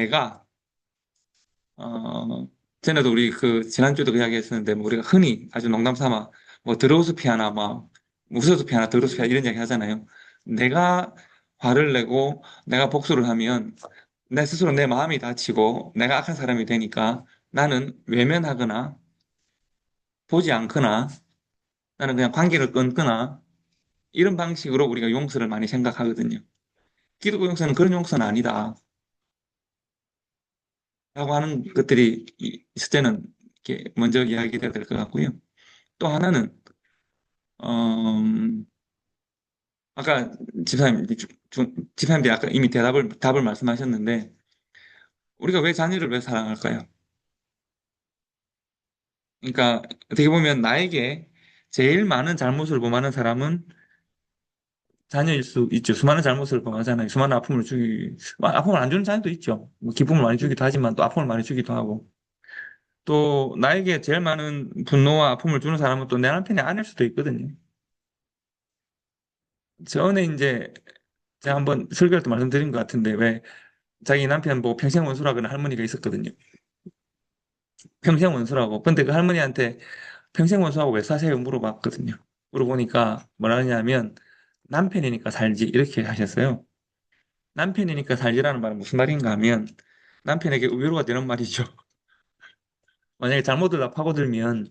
전에도 우리 지난주에도 그 이야기 했었는데, 뭐 우리가 흔히 아주 농담 삼아, 뭐 드로우스피아나, 뭐, 무소스피아나, 드로우스피아 이런 이야기 하잖아요. 내가 화를 내고 내가 복수를 하면 내 스스로 내 마음이 다치고 내가 악한 사람이 되니까 나는 외면하거나 보지 않거나 나는 그냥 관계를 끊거나 이런 방식으로 우리가 용서를 많이 생각하거든요. 기독교 용서는 그런 용서는 아니다. 라고 하는 것들이 있을 때는 이렇게 먼저 이야기해야 될 것 같고요. 또 하나는, 음, 아까 집사님들이 아까 이미 답을 말씀하셨는데, 우리가 자녀를 왜 사랑할까요? 그러니까 어떻게 보면 나에게 제일 많은 잘못을 범하는 사람은 자녀일 수 있죠. 수많은 잘못을 범하잖아요. 수많은 아픔을 안 주는 자녀도 있죠. 뭐 기쁨을 많이 주기도 하지만 또 아픔을 많이 주기도 하고. 또 나에게 제일 많은 분노와 아픔을 주는 사람은 또 내 남편이 아닐 수도 있거든요. 전에 이제 제가 한번 설교할 때 말씀드린 것 같은데 왜 자기 남편 보고 평생 원수라고는 할머니가 있었거든요. 평생 원수라고. 근데 그 할머니한테 평생 원수하고 왜 사세요? 물어봤거든요. 물어보니까 뭐라 하냐면 남편이니까 살지 이렇게 하셨어요. 남편이니까 살지라는 말은 무슨 말인가 하면 남편에게 위로가 되는 말이죠. 만약에 잘못을 다 파고들면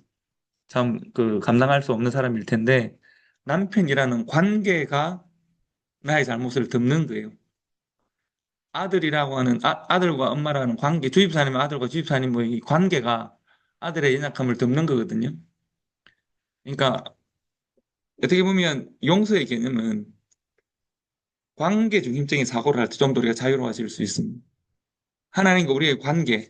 참 감당할 수 없는 사람일 텐데 남편이라는 관계가 나의 잘못을 덮는 거예요. 아들이라고 하는 아들과 엄마라는 관계, 주입사님과 아들과 주입사님의 이 관계가 아들의 연약함을 덮는 거거든요. 그러니까 어떻게 보면 용서의 개념은 관계 중심적인 사고를 할 때 좀 더 우리가 자유로워질 수 있습니다. 하나님과 우리의 관계가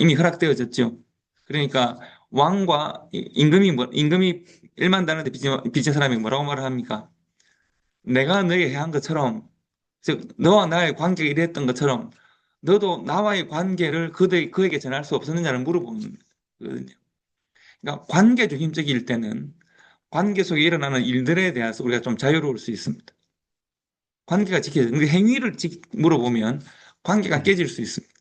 이미 허락되어졌죠. 그러니까 왕과 임금이 일만 다는데 빚진 사람이 뭐라고 말을 합니까? 내가 너에게 해한 것처럼, 즉 너와 나의 관계가 이랬던 것처럼 너도 나와의 관계를 그에게 전할 수 없었느냐를 물어보는 거거든요. 그러니까 관계 중심적일 때는 관계 속에 일어나는 일들에 대해서 우리가 좀 자유로울 수 있습니다. 관계가 지켜야 되는데 행위를 물어보면 관계가 깨질 수 있습니다.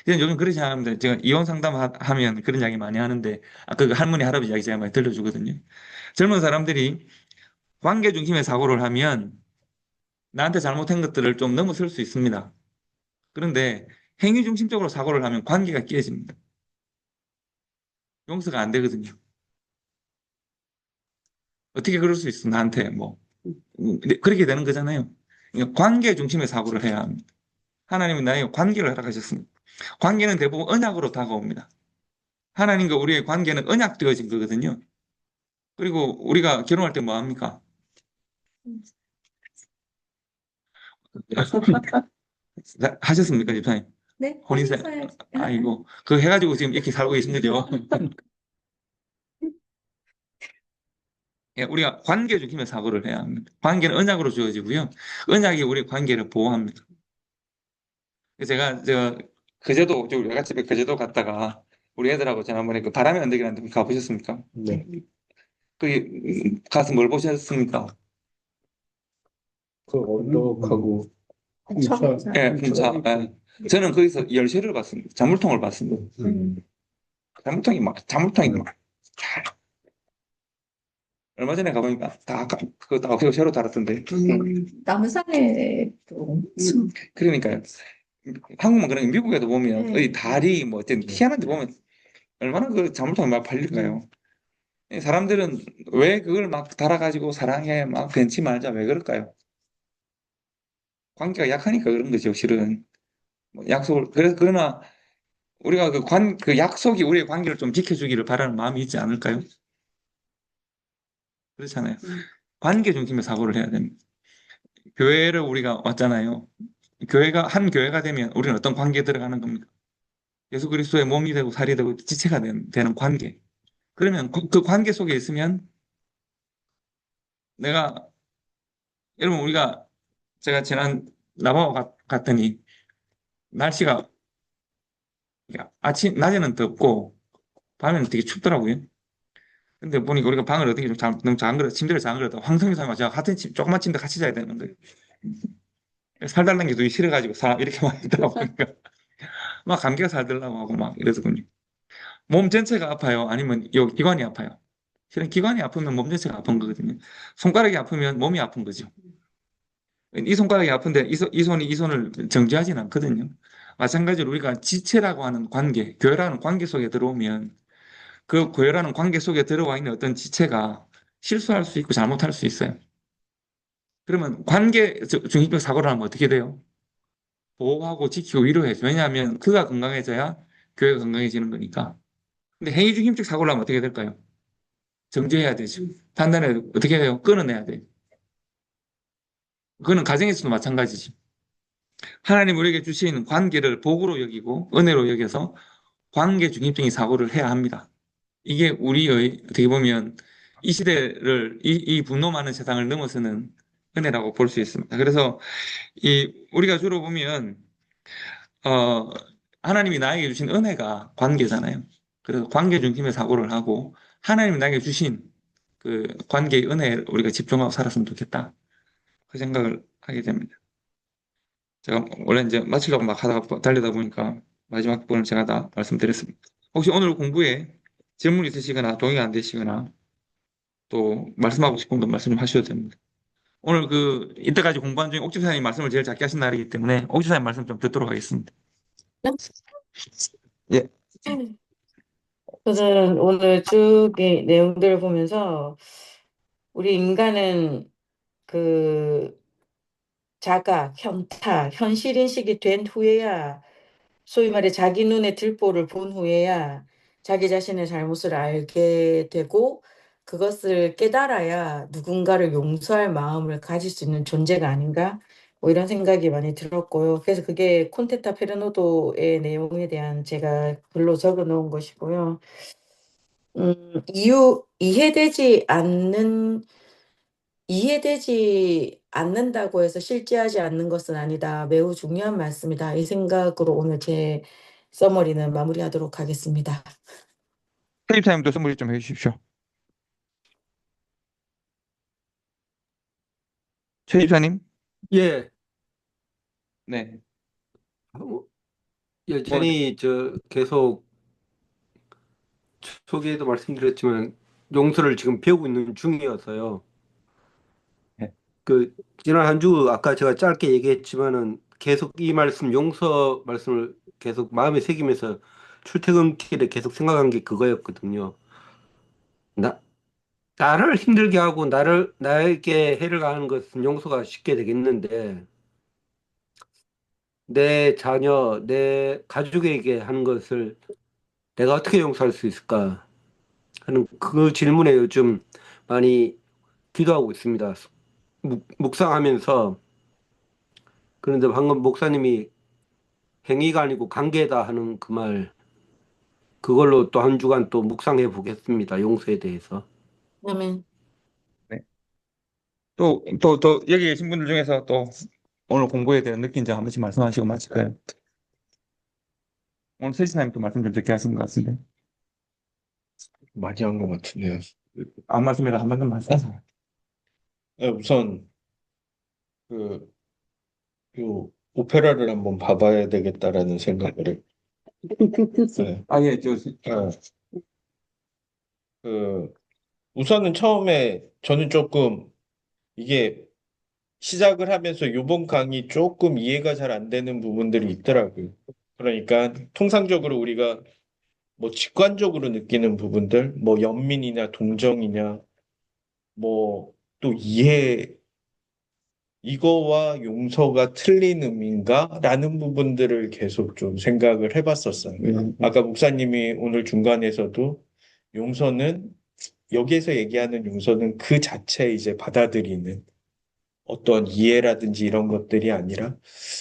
저는 요즘 그런 생각합니다. 제가 이혼 상담하면 그런 이야기 많이 하는데 아까 그 할머니 할아버지 이야기 제가 많이 들려주거든요. 젊은 사람들이 관계 중심의 사고를 하면 나한테 잘못한 것들을 좀 넘어설 수 있습니다. 그런데 행위 중심적으로 사고를 하면 관계가 깨집니다. 용서가 안 되거든요. 어떻게 그럴 수 있어? 나한테 그렇게 되는 거잖아요. 그러니까 관계 중심의 사고를 해야 합니다. 하나님은 나에게 관계를 허락하셨습니다. 관계는 대부분 언약으로 다가옵니다. 하나님과 우리의 관계는 언약되어진 거거든요. 그리고 우리가 결혼할 때 뭐 합니까? 하셨습니까, 집사님? 네, 혼인세, 혼인서약. 아이고, 그거 해가지고 지금 이렇게 살고 계신 거죠? 예, 우리가 관계 중심의 사고를 해야 합니다. 관계는 언약으로 주어지고요. 언약이 우리 관계를 보호합니다. 그래서 제가 그제도 저 외갓집에 그제도 갔다가 우리 애들하고 지난번에 그 바람의 언덕이라는 데 가보셨습니까? 네. 거기 가서 뭘 보셨습니까? 그 언덕하고 풍차. 예, 풍차. 예. 저는 거기서 열쇠를 봤습니다. 자물통을 봤습니다. 자물통이 막 잘. 얼마 전에 가보니까 그거 다 없애고 새로 달았던데. 남산에도 그러니까요. 한국만 그런 게 미국에도 보면 네. 어디 다리 뭐 어떤 희한한 데 보면 얼마나 그 자물통이 막 팔릴까요? 사람들은 왜 그걸 막 달아가지고 사랑해 막 벤치 말자 왜 그럴까요? 관계가 약하니까 그런 거죠, 실은. 뭐 약속을 그러나 우리가 그 약속이 우리의 관계를 좀 지켜주기를 바라는 마음이 있지 않을까요? 그렇잖아요. 관계 중심의 사고를 해야 됩니다. 교회를 우리가 왔잖아요. 한 교회가 되면 우리는 어떤 관계에 들어가는 겁니까? 예수 그리스도의 몸이 되고 살이 되고 지체가 되는 관계. 그러면 그 관계 속에 있으면 내가 여러분 제가 지난 나바오 갔더니 날씨가 낮에는 덥고 밤에는 되게 춥더라고요. 근데 보니까 우리가 방을 어떻게 너무 작은 거라 침대를 작은 거라 황성민 사람과 제가 같은 조그만 침대 같이 자야 되는 거예요. 살달라는 게 되게 싫어가지고 이렇게 막 있다 보니까 막 감기가 살들라고 하고 막 이러더군요. 몸 전체가 아파요? 아니면 요 기관이 아파요? 실은 기관이 아프면 몸 전체가 아픈 거거든요. 손가락이 아프면 몸이 아픈 거죠. 이 손가락이 아픈데 이 손이 이 손을 정지하지는 않거든요. 마찬가지로 우리가 지체라고 하는 관계, 교회라는 관계 속에 들어오면 그 교회라는 관계 속에 들어와 있는 어떤 지체가 실수할 수 있고 잘못할 수 있어요. 그러면 관계 중심적 사고를 하면 어떻게 돼요? 보호하고 지키고 위로해야죠. 왜냐하면 그가 건강해져야 교회가 건강해지는 거니까. 근데 행위 중심적 사고를 하면 어떻게 될까요? 정죄해야 되죠. 판단해 어떻게 해요? 끊어내야 돼요. 그거는 가정에서도 마찬가지죠. 하나님 우리에게 주신 관계를 복으로 여기고 은혜로 여겨서 관계 중립적인 사고를 해야 합니다. 이게 우리의 어떻게 보면 이 시대를 이 분노 많은 세상을 넘어서는 은혜라고 볼 수 있습니다. 그래서 우리가 주로 보면 어, 하나님이 나에게 주신 은혜가 관계잖아요. 그래서 관계 중심의 사고를 하고 하나님이 나에게 주신 그 관계의 은혜에 우리가 집중하고 살았으면 좋겠다. 그 생각을 하게 됩니다. 제가 원래 이제 마치려고 막 하다가 달리다 보니까 마지막 부분을 제가 다 말씀드렸습니다. 혹시 오늘 공부에 질문 있으시거나 동의가 안 되시거나 또 말씀하고 싶은 건 말씀 좀 하셔도 됩니다. 오늘 이때까지 공부한 중에 옥 집사님 말씀을 제일 작게 하신 날이기 때문에 옥 집사님 말씀 좀 듣도록 하겠습니다. 예. 저는 오늘 쭉 이 내용들을 보면서 우리 인간은 그 자각, 현타, 현실인식이 된 후에야 소위 말해 자기 눈에 들보를 본 후에야 자기 자신의 잘못을 알게 되고 그것을 깨달아야 누군가를 용서할 마음을 가질 수 있는 존재가 아닌가? 뭐 이런 생각이 많이 들었고요. 그래서 그게 콘테타 페르노도의 내용에 대한 제가 글로 적어 놓은 것이고요. 이해되지 않는다고 해서 실제하지 않는 것은 아니다. 매우 중요한 말씀이다. 이 생각으로 오늘 제 서머리는 마무리하도록 하겠습니다. 최 집사님도 선물 좀 해주십시오. 최 집사님? 예, 네. 여전히 계속 초기에도 말씀드렸지만 용서를 지금 배우고 있는 중이어서요. 네. 지난 한 주 아까 제가 짧게 얘기했지만은 계속 이 용서 말씀을 계속 마음에 새기면서 출퇴근길에 계속 생각한 게 그거였거든요. 나를 힘들게 하고 나에게 해를 가하는 것은 용서가 쉽게 되겠는데 내 자녀, 내 가족에게 하는 것을 내가 어떻게 용서할 수 있을까 하는 그 질문에 요즘 많이 기도하고 있습니다. 묵상하면서. 그런데 방금 목사님이 행위가 아니고 관계다 하는 그 말, 그걸로 또 한 주간 또 묵상해 보겠습니다. 용서에 대해서. 아멘. 또 여기 계신 분들 중에서 또 오늘 공부에 대한 느낀 점 한 번씩 말씀하시고 마칠까요? 오늘 세시사님 또 말씀 좀 듣게 하신 것 같은데. 많이 한 것 같은데요. 안 말씀해도 한 번만 말씀하세요. 네, 우선 그 요 오페라를 한번 봐봐야 되겠다라는 생각을 해. 네. 예, 네. 그 우선은 처음에 저는 조금 이게 시작을 하면서 요번 강의 조금 이해가 잘 안 되는 부분들이 있더라고요. 그러니까 통상적으로 우리가 뭐 직관적으로 느끼는 부분들, 뭐 연민이냐 동정이냐, 뭐 또 이해 이거와 용서가 틀린 의미인가? 라는 부분들을 계속 좀 생각을 해봤었어요. 아까 목사님이 오늘 중간에서도 용서는 여기에서 얘기하는 용서는 그 자체 이제 받아들이는 어떤 이해라든지 이런 것들이 아니라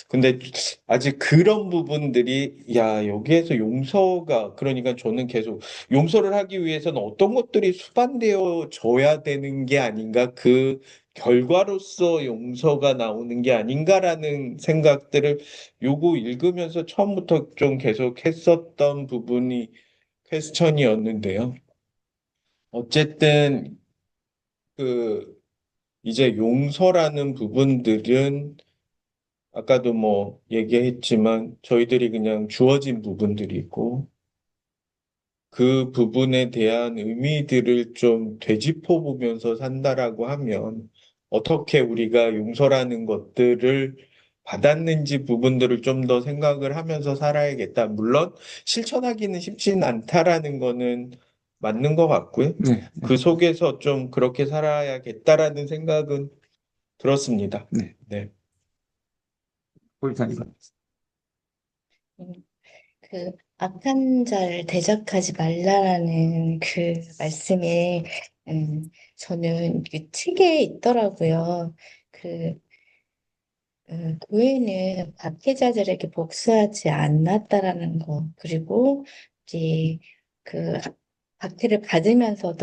근데 아직 그런 부분들이 야 여기에서 용서가 그러니까 저는 계속 용서를 하기 위해서는 어떤 것들이 수반되어 져야 되는 게 아닌가 그 결과로서 용서가 나오는 게 아닌가라는 생각들을 요거 읽으면서 처음부터 좀 계속 했었던 부분이 퀘스천이었는데요. 어쨌든 그 이제 용서라는 부분들은 아까도 뭐 얘기했지만 저희들이 그냥 주어진 부분들이 있고 그 부분에 대한 의미들을 좀 되짚어 보면서 산다라고 하면 어떻게 우리가 용서라는 것들을 받았는지 부분들을 좀 더 생각을 하면서 살아야겠다. 물론 실천하기는 쉽진 않다라는 거는 맞는 것 같고요. 네, 그 속에서 좀 그렇게 살아야겠다라는 생각은 들었습니다. 네. 네. 보이사님. 그 악한 자를 대적하지 말라라는 그 말씀에 저는 그 책에 있더라고요. 그 교회는 박해자들에게 복수하지 않았다라는 거 그리고 이제 그 박해를 받으면서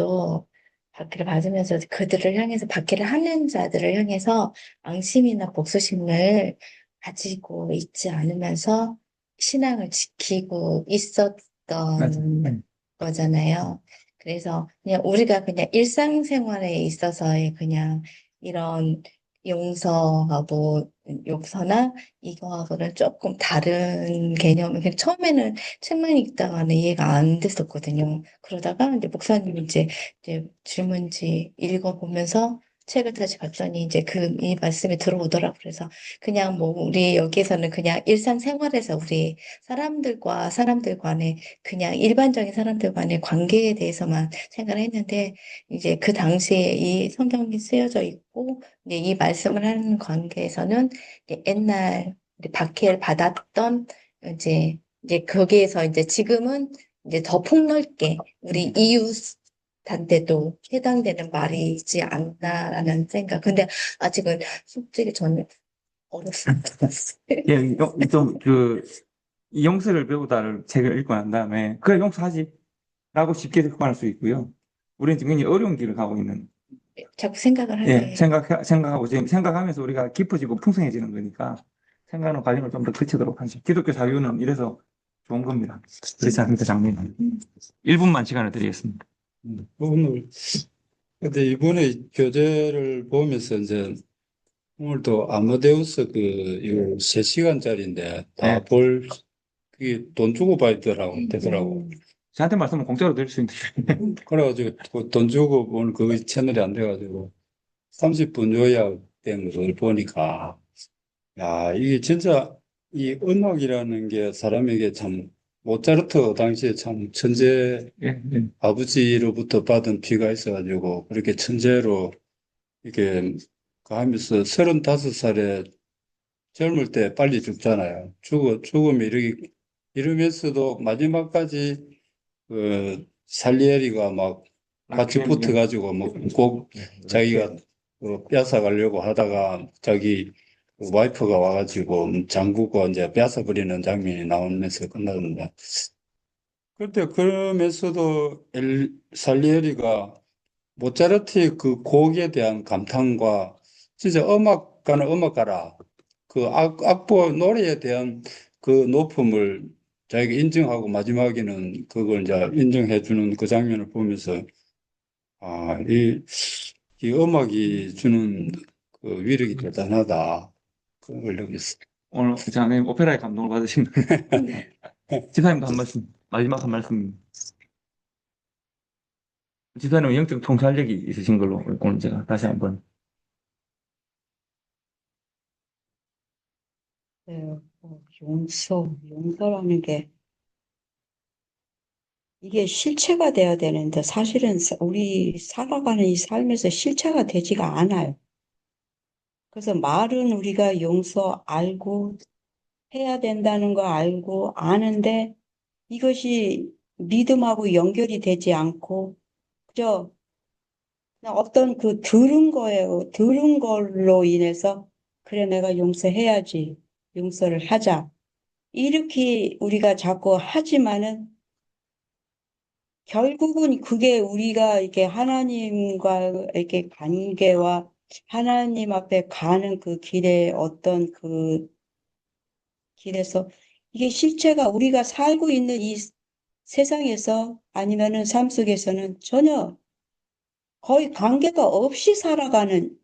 그들을 향해서 박해를 하는 자들을 향해서 앙심이나 복수심을 가지고 있지 않으면서 신앙을 지키고 있었던 맞아요. 거잖아요. 그래서 그냥 우리가 그냥 일상생활에 있어서의 그냥 이런 용서하고 용서나 이거하고는 조금 다른 개념. 처음에는 책만 읽다가는 이해가 안 됐었거든요. 그러다가 이제 목사님이 이제 질문지 읽어보면서 책을 다시 봤더니 이제 이 말씀이 들어오더라고요. 그래서 그냥 뭐 우리 여기에서는 그냥 일상생활에서 우리 사람들과 사람들 간의 그냥 일반적인 사람들 간의 관계에 대해서만 생각을 했는데 이제 그 당시에 이 성경이 쓰여져 있고 이제 이 말씀을 하는 관계에서는 이제 옛날 우리 박해를 받았던 이제 거기에서 이제 지금은 이제 더 폭넓게 우리 이웃한테도 해당되는 말이지 않나라는 생각. 근데 아직은 솔직히 저는 어렵습니다. 예, 이 용서를 배우다를 책을 읽고 난 다음에 그래 용서하지 라고 쉽게 말할 수 있고요. 우리는 지금 굉장히 어려운 길을 가고 있는 자꾸 생각을 예, 하게. 생각하고 지금 생각하면서 우리가 깊어지고 풍성해지는 거니까 생각하는 과정을 좀 더 거치도록 하죠. 기독교 사유는 이래서 좋은 겁니다. 그렇지 않습니까, 장로님? 1분만 시간을 드리겠습니다. 오늘 근데 이번에 교재를 보면서 이제 오늘도 아마데우스 이거 3시간짜리인데 다 네. 그게 돈 주고 봐야 되더라고. 저한테 말씀은 공짜로 드릴 수 있는데. 그래가지고 그돈 주고 오늘 그 채널이 안 돼가지고 30분 요약된 걸 보니까 야 이게 진짜 이 음악이라는 게 사람에게 참 모차르트 당시에 참 천재 예, 예. 아버지로부터 받은 피가 있어가지고 그렇게 천재로 이렇게 하면서 35살에 젊을 때 빨리 죽잖아요. 죽으면 이러면서도 마지막까지 살리에리가 막 같이 붙어가지고 뭐 꼭 자기가 뺏어 가려고 하다가 자기 와이프가 와가지고 장구고 이제 뺏어 버리는 장면이 나오면서 끝나는데 그때 그러면서도 살리에리가 모차르트의 그 곡에 대한 감탄과 진짜 음악가는 음악가라. 그 악보 노래에 대한 그 높음을 자기가 인정하고 마지막에는 그걸 이제 인정해 주는 그 장면을 보면서 아, 이 음악이 주는 그 위력이 대단하다. 그걸 느꼈어. 오늘 장님 오페라에 감동을 받으신 집사님도 한 말씀, 마지막 한 말씀. 집사님은 영적 통찰력이 있으신 걸로 오늘 제가 다시 한번. 네, 용서라는 게 이게 실체가 돼야 되는데 사실은 우리 살아가는 이 삶에서 실체가 되지가 않아요. 그래서 말은 우리가 용서 알고 해야 된다는 거 알고 아는데 이것이 믿음하고 연결이 되지 않고 그저 그냥 어떤 그 들은 거예요. 들은 걸로 인해서 그래 내가 용서해야지. 용서를 하자. 이렇게 우리가 자꾸 하지만은 결국은 그게 우리가 이렇게 하나님과 이렇게 관계와 하나님 앞에 가는 그 길에 어떤 그 길에서 이게 실체가 우리가 살고 있는 이 세상에서 아니면은 삶 속에서는 전혀 거의 관계가 없이 살아가는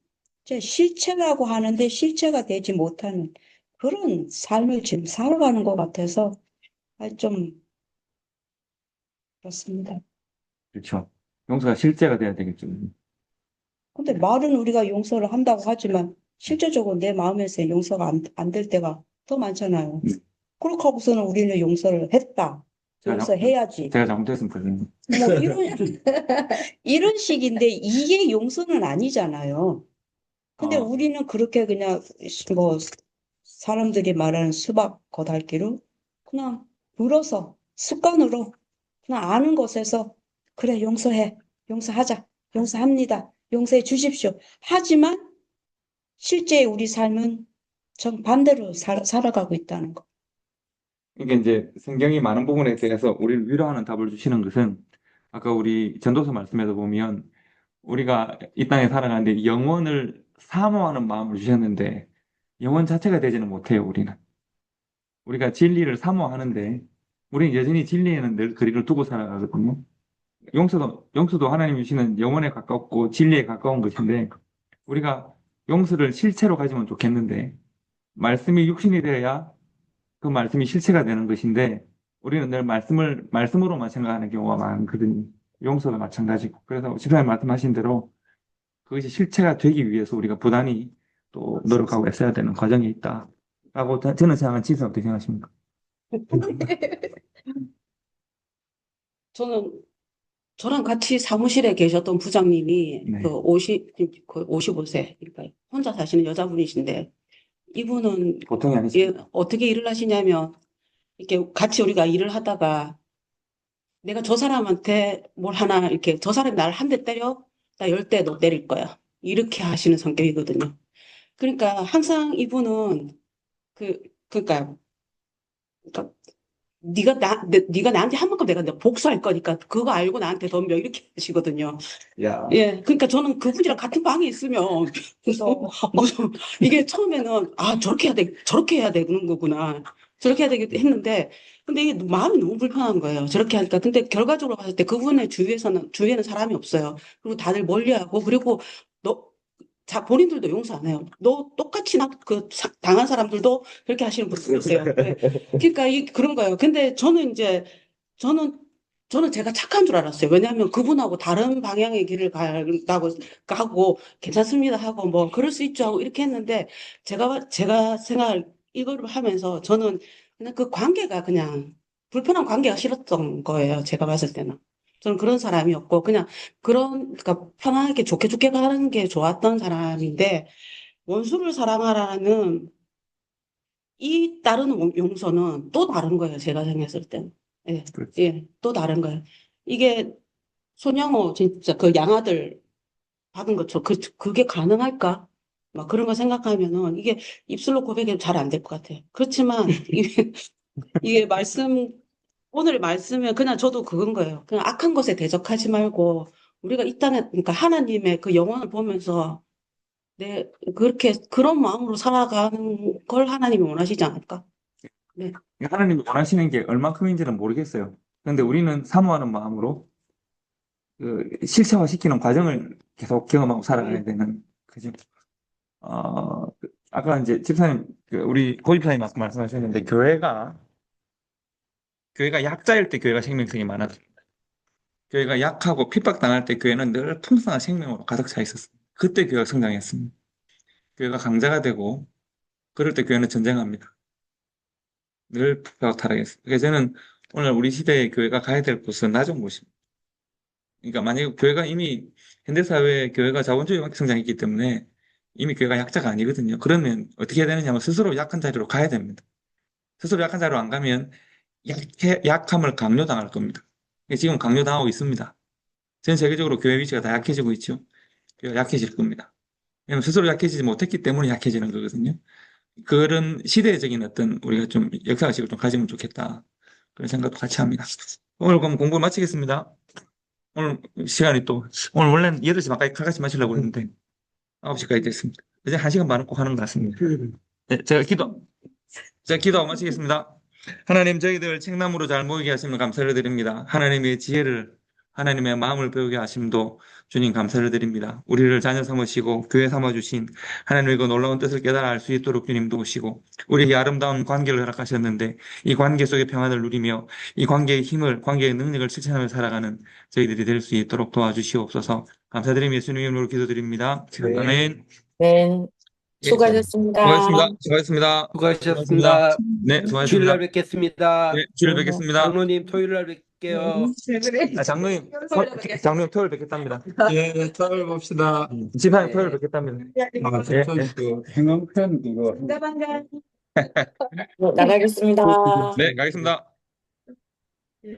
이제 실체라고 하는데 실체가 되지 못하는 그런 삶을 지금 살아가는 것 같아서 좀 그렇습니다. 그렇죠. 용서가 실제가 돼야 되겠죠. 근데 말은 우리가 용서를 한다고 하지만 실제적으로 내 마음에서 용서가 안 될 때가 더 많잖아요. 그렇게 하고서는 우리는 용서를 했다. 용서해야지. 제가 잘못했습니다. 뭐 이런 식인데 이게 용서는 아니잖아요. 근데 어, 우리는 그렇게 그냥 뭐 사람들이 말하는 수박 겉핥기로 그냥 물어서 습관으로 그냥 아는 것에서 그래 용서해 용서하자 용서합니다 용서해 주십시오 하지만 실제 우리 삶은 정반대로 살아가고 있다는 거. 이게 이제 성경이 많은 부분에 대해서 우리를 위로하는 답을 주시는 것은 아까 우리 전도서 말씀에서 보면 우리가 이 땅에 살아가는데 영혼을 사모하는 마음을 주셨는데 영혼 자체가 되지는 못해요, 우리는. 우리가 진리를 사모하는데 우리는 여전히 진리에는 늘 거리를 두고 살아가거든요. 용서도 하나님이 주시는 영혼에 가깝고 진리에 가까운 것인데 우리가 용서를 실체로 가지면 좋겠는데 말씀이 육신이 되어야 그 말씀이 실체가 되는 것인데 우리는 늘 말씀으로만 생각하는 경우가 많거든요. 용서도 마찬가지고. 그래서 집사님 말씀하신 대로 그것이 실체가 되기 위해서 우리가 부단히 또 노력하고 애써야 되는 과정이 있다라고 저는 생각한 지수 어떻게 생각하십니까? 저랑 같이 사무실에 계셨던 부장님이 네. 그 55세 그러니까 혼자 사시는 여자분이신데 이분은 보통이 아니죠. 어떻게 일을 하시냐면 이렇게 같이 우리가 일을 하다가 내가 저 사람한테 뭘 하나 이렇게 저 사람이 나를 한 대 때려 나 10대 너 때릴 거야 이렇게 하시는 성격이거든요. 그러니까 항상 이분은 그러니까 네가 나한테 한 만큼 내가 복수할 거니까 그거 알고 나한테 덤벼 이렇게 하시거든요. 야, 예, 그러니까 저는 그분이랑 같은 방에 있으면 무슨 이게 처음에는 저렇게 해야 돼, 저렇게 해야 되는 거구나, 저렇게 해야 되겠다 했는데, 근데 이게 마음이 너무 불편한 거예요. 저렇게 하니까. 근데 결과적으로 봤을 때 그분의 주위에는 사람이 없어요. 그리고 다들 멀리하고 그리고 너 본인들도 용서 안 해요. 너 똑같이 당한 사람들도 그렇게 하시는 분들 있어요. 네. 그러니까 그런 거예요. 근데 저는 저는 제가 착한 줄 알았어요. 왜냐하면 그분하고 다른 방향의 길을 간다고 하고 괜찮습니다 하고 뭐 그럴 수 있죠 하고 이렇게 했는데 제가 이거를 하면서 저는 그냥 그 관계가 그냥 불편한 관계가 싫었던 거예요. 제가 봤을 때는. 저는 그런 사람이었고 그냥 그러니까 편하게 좋게 좋게 가는 게 좋았던 사람인데 원수를 사랑하라는 이 다른 용서는 또 다른 거예요. 제가 생각했을 때는. 예, 그렇죠. 예, 또 다른 거예요. 이게 손양호 진짜 그 양아들 받은 것처럼 그게 가능할까? 막 그런 거 생각하면은 이게 입술로 고백이 잘 안 될 것 같아요. 그렇지만 이게 오늘 말씀은 그냥 저도 그건 거예요. 그냥 악한 것에 대적하지 말고 우리가 이 땅에 그러니까 하나님의 그 영혼을 보면서 그렇게 그런 마음으로 살아가는 걸 하나님이 원하시지 않을까? 네. 하나님이 원하시는 게 얼마큼인지는 모르겠어요. 그런데 우리는 사모하는 마음으로 그 실체화시키는 과정을 계속 경험하고 살아가야 되는 그죠? 아까 이제 집사님 우리 고집사님 말씀하셨는데 교회가 약자일 때 교회가 생명성이 많았어요. 교회가 약하고 핍박당할 때 교회는 늘 풍성한 생명으로 가득 차 있었어요. 그때 교회가 성장했습니다. 교회가 강자가 되고 그럴 때 교회는 전쟁합니다. 늘 핍박 타락했어요. 그래서 저는 오늘 우리 시대의 교회가 가야 될 곳은 낮은 곳입니다. 그러니까 만약에 교회가 이미 현대사회의 교회가 자본주의 성장했기 때문에 이미 교회가 약자가 아니거든요. 그러면 어떻게 해야 되느냐면 스스로 약한 자리로 가야 됩니다. 스스로 약한 자리로 안 가면 약함을 강요당할 겁니다. 지금 강요당하고 있습니다. 전 세계적으로 교회 위치가 다 약해지고 있죠. 교회가 약해질 겁니다. 왜냐하면 스스로 약해지지 못했기 때문에 약해지는 거거든요. 그런 시대적인 어떤 우리가 좀 역사의식을 좀 가지면 좋겠다. 그런 생각도 같이 합니다. 오늘 그럼 공부 마치겠습니다. 오늘 시간이 또, 오늘 원래는 8시 반까지 칼같이 마치려고 했는데 9시까지 됐습니다. 이제 1시간 반은 꼭 하는 것 같습니다. 네, 제가 기도하고 마치겠습니다. 하나님, 저희들 책남으로 잘 모이게 하시면 감사를 드립니다. 하나님의 지혜를, 하나님의 마음을 배우게 하심도 주님 감사를 드립니다. 우리를 자녀 삼으시고 교회 삼아주신 하나님의 그 놀라운 뜻을 깨달아 알 수 있도록 주님 도우시고 우리에게 아름다운 관계를 허락하셨는데 이 관계 속의 평안을 누리며 이 관계의 힘을, 관계의 능력을 실천하며 살아가는 저희들이 될 수 있도록 도와주시옵소서. 감사드리며 예수님 이름으로 기도드립니다. 네. 아멘. 네, 예, 수고하셨습니다. 수고하셨습니다. 수고하셨습니다. 네, 주일 수고하셨습니다. 날 뵙겠습니다. 네, 주일 뵙겠습니다. 장로님 토요일 날 뵐게요. 장로님 토요일 뵙겠답니다. 예, 토요일 봅시다. 집사님 토요일 뵙겠답니다. 그 행엉편 그거 나가겠습니다. 네, 가겠습니다.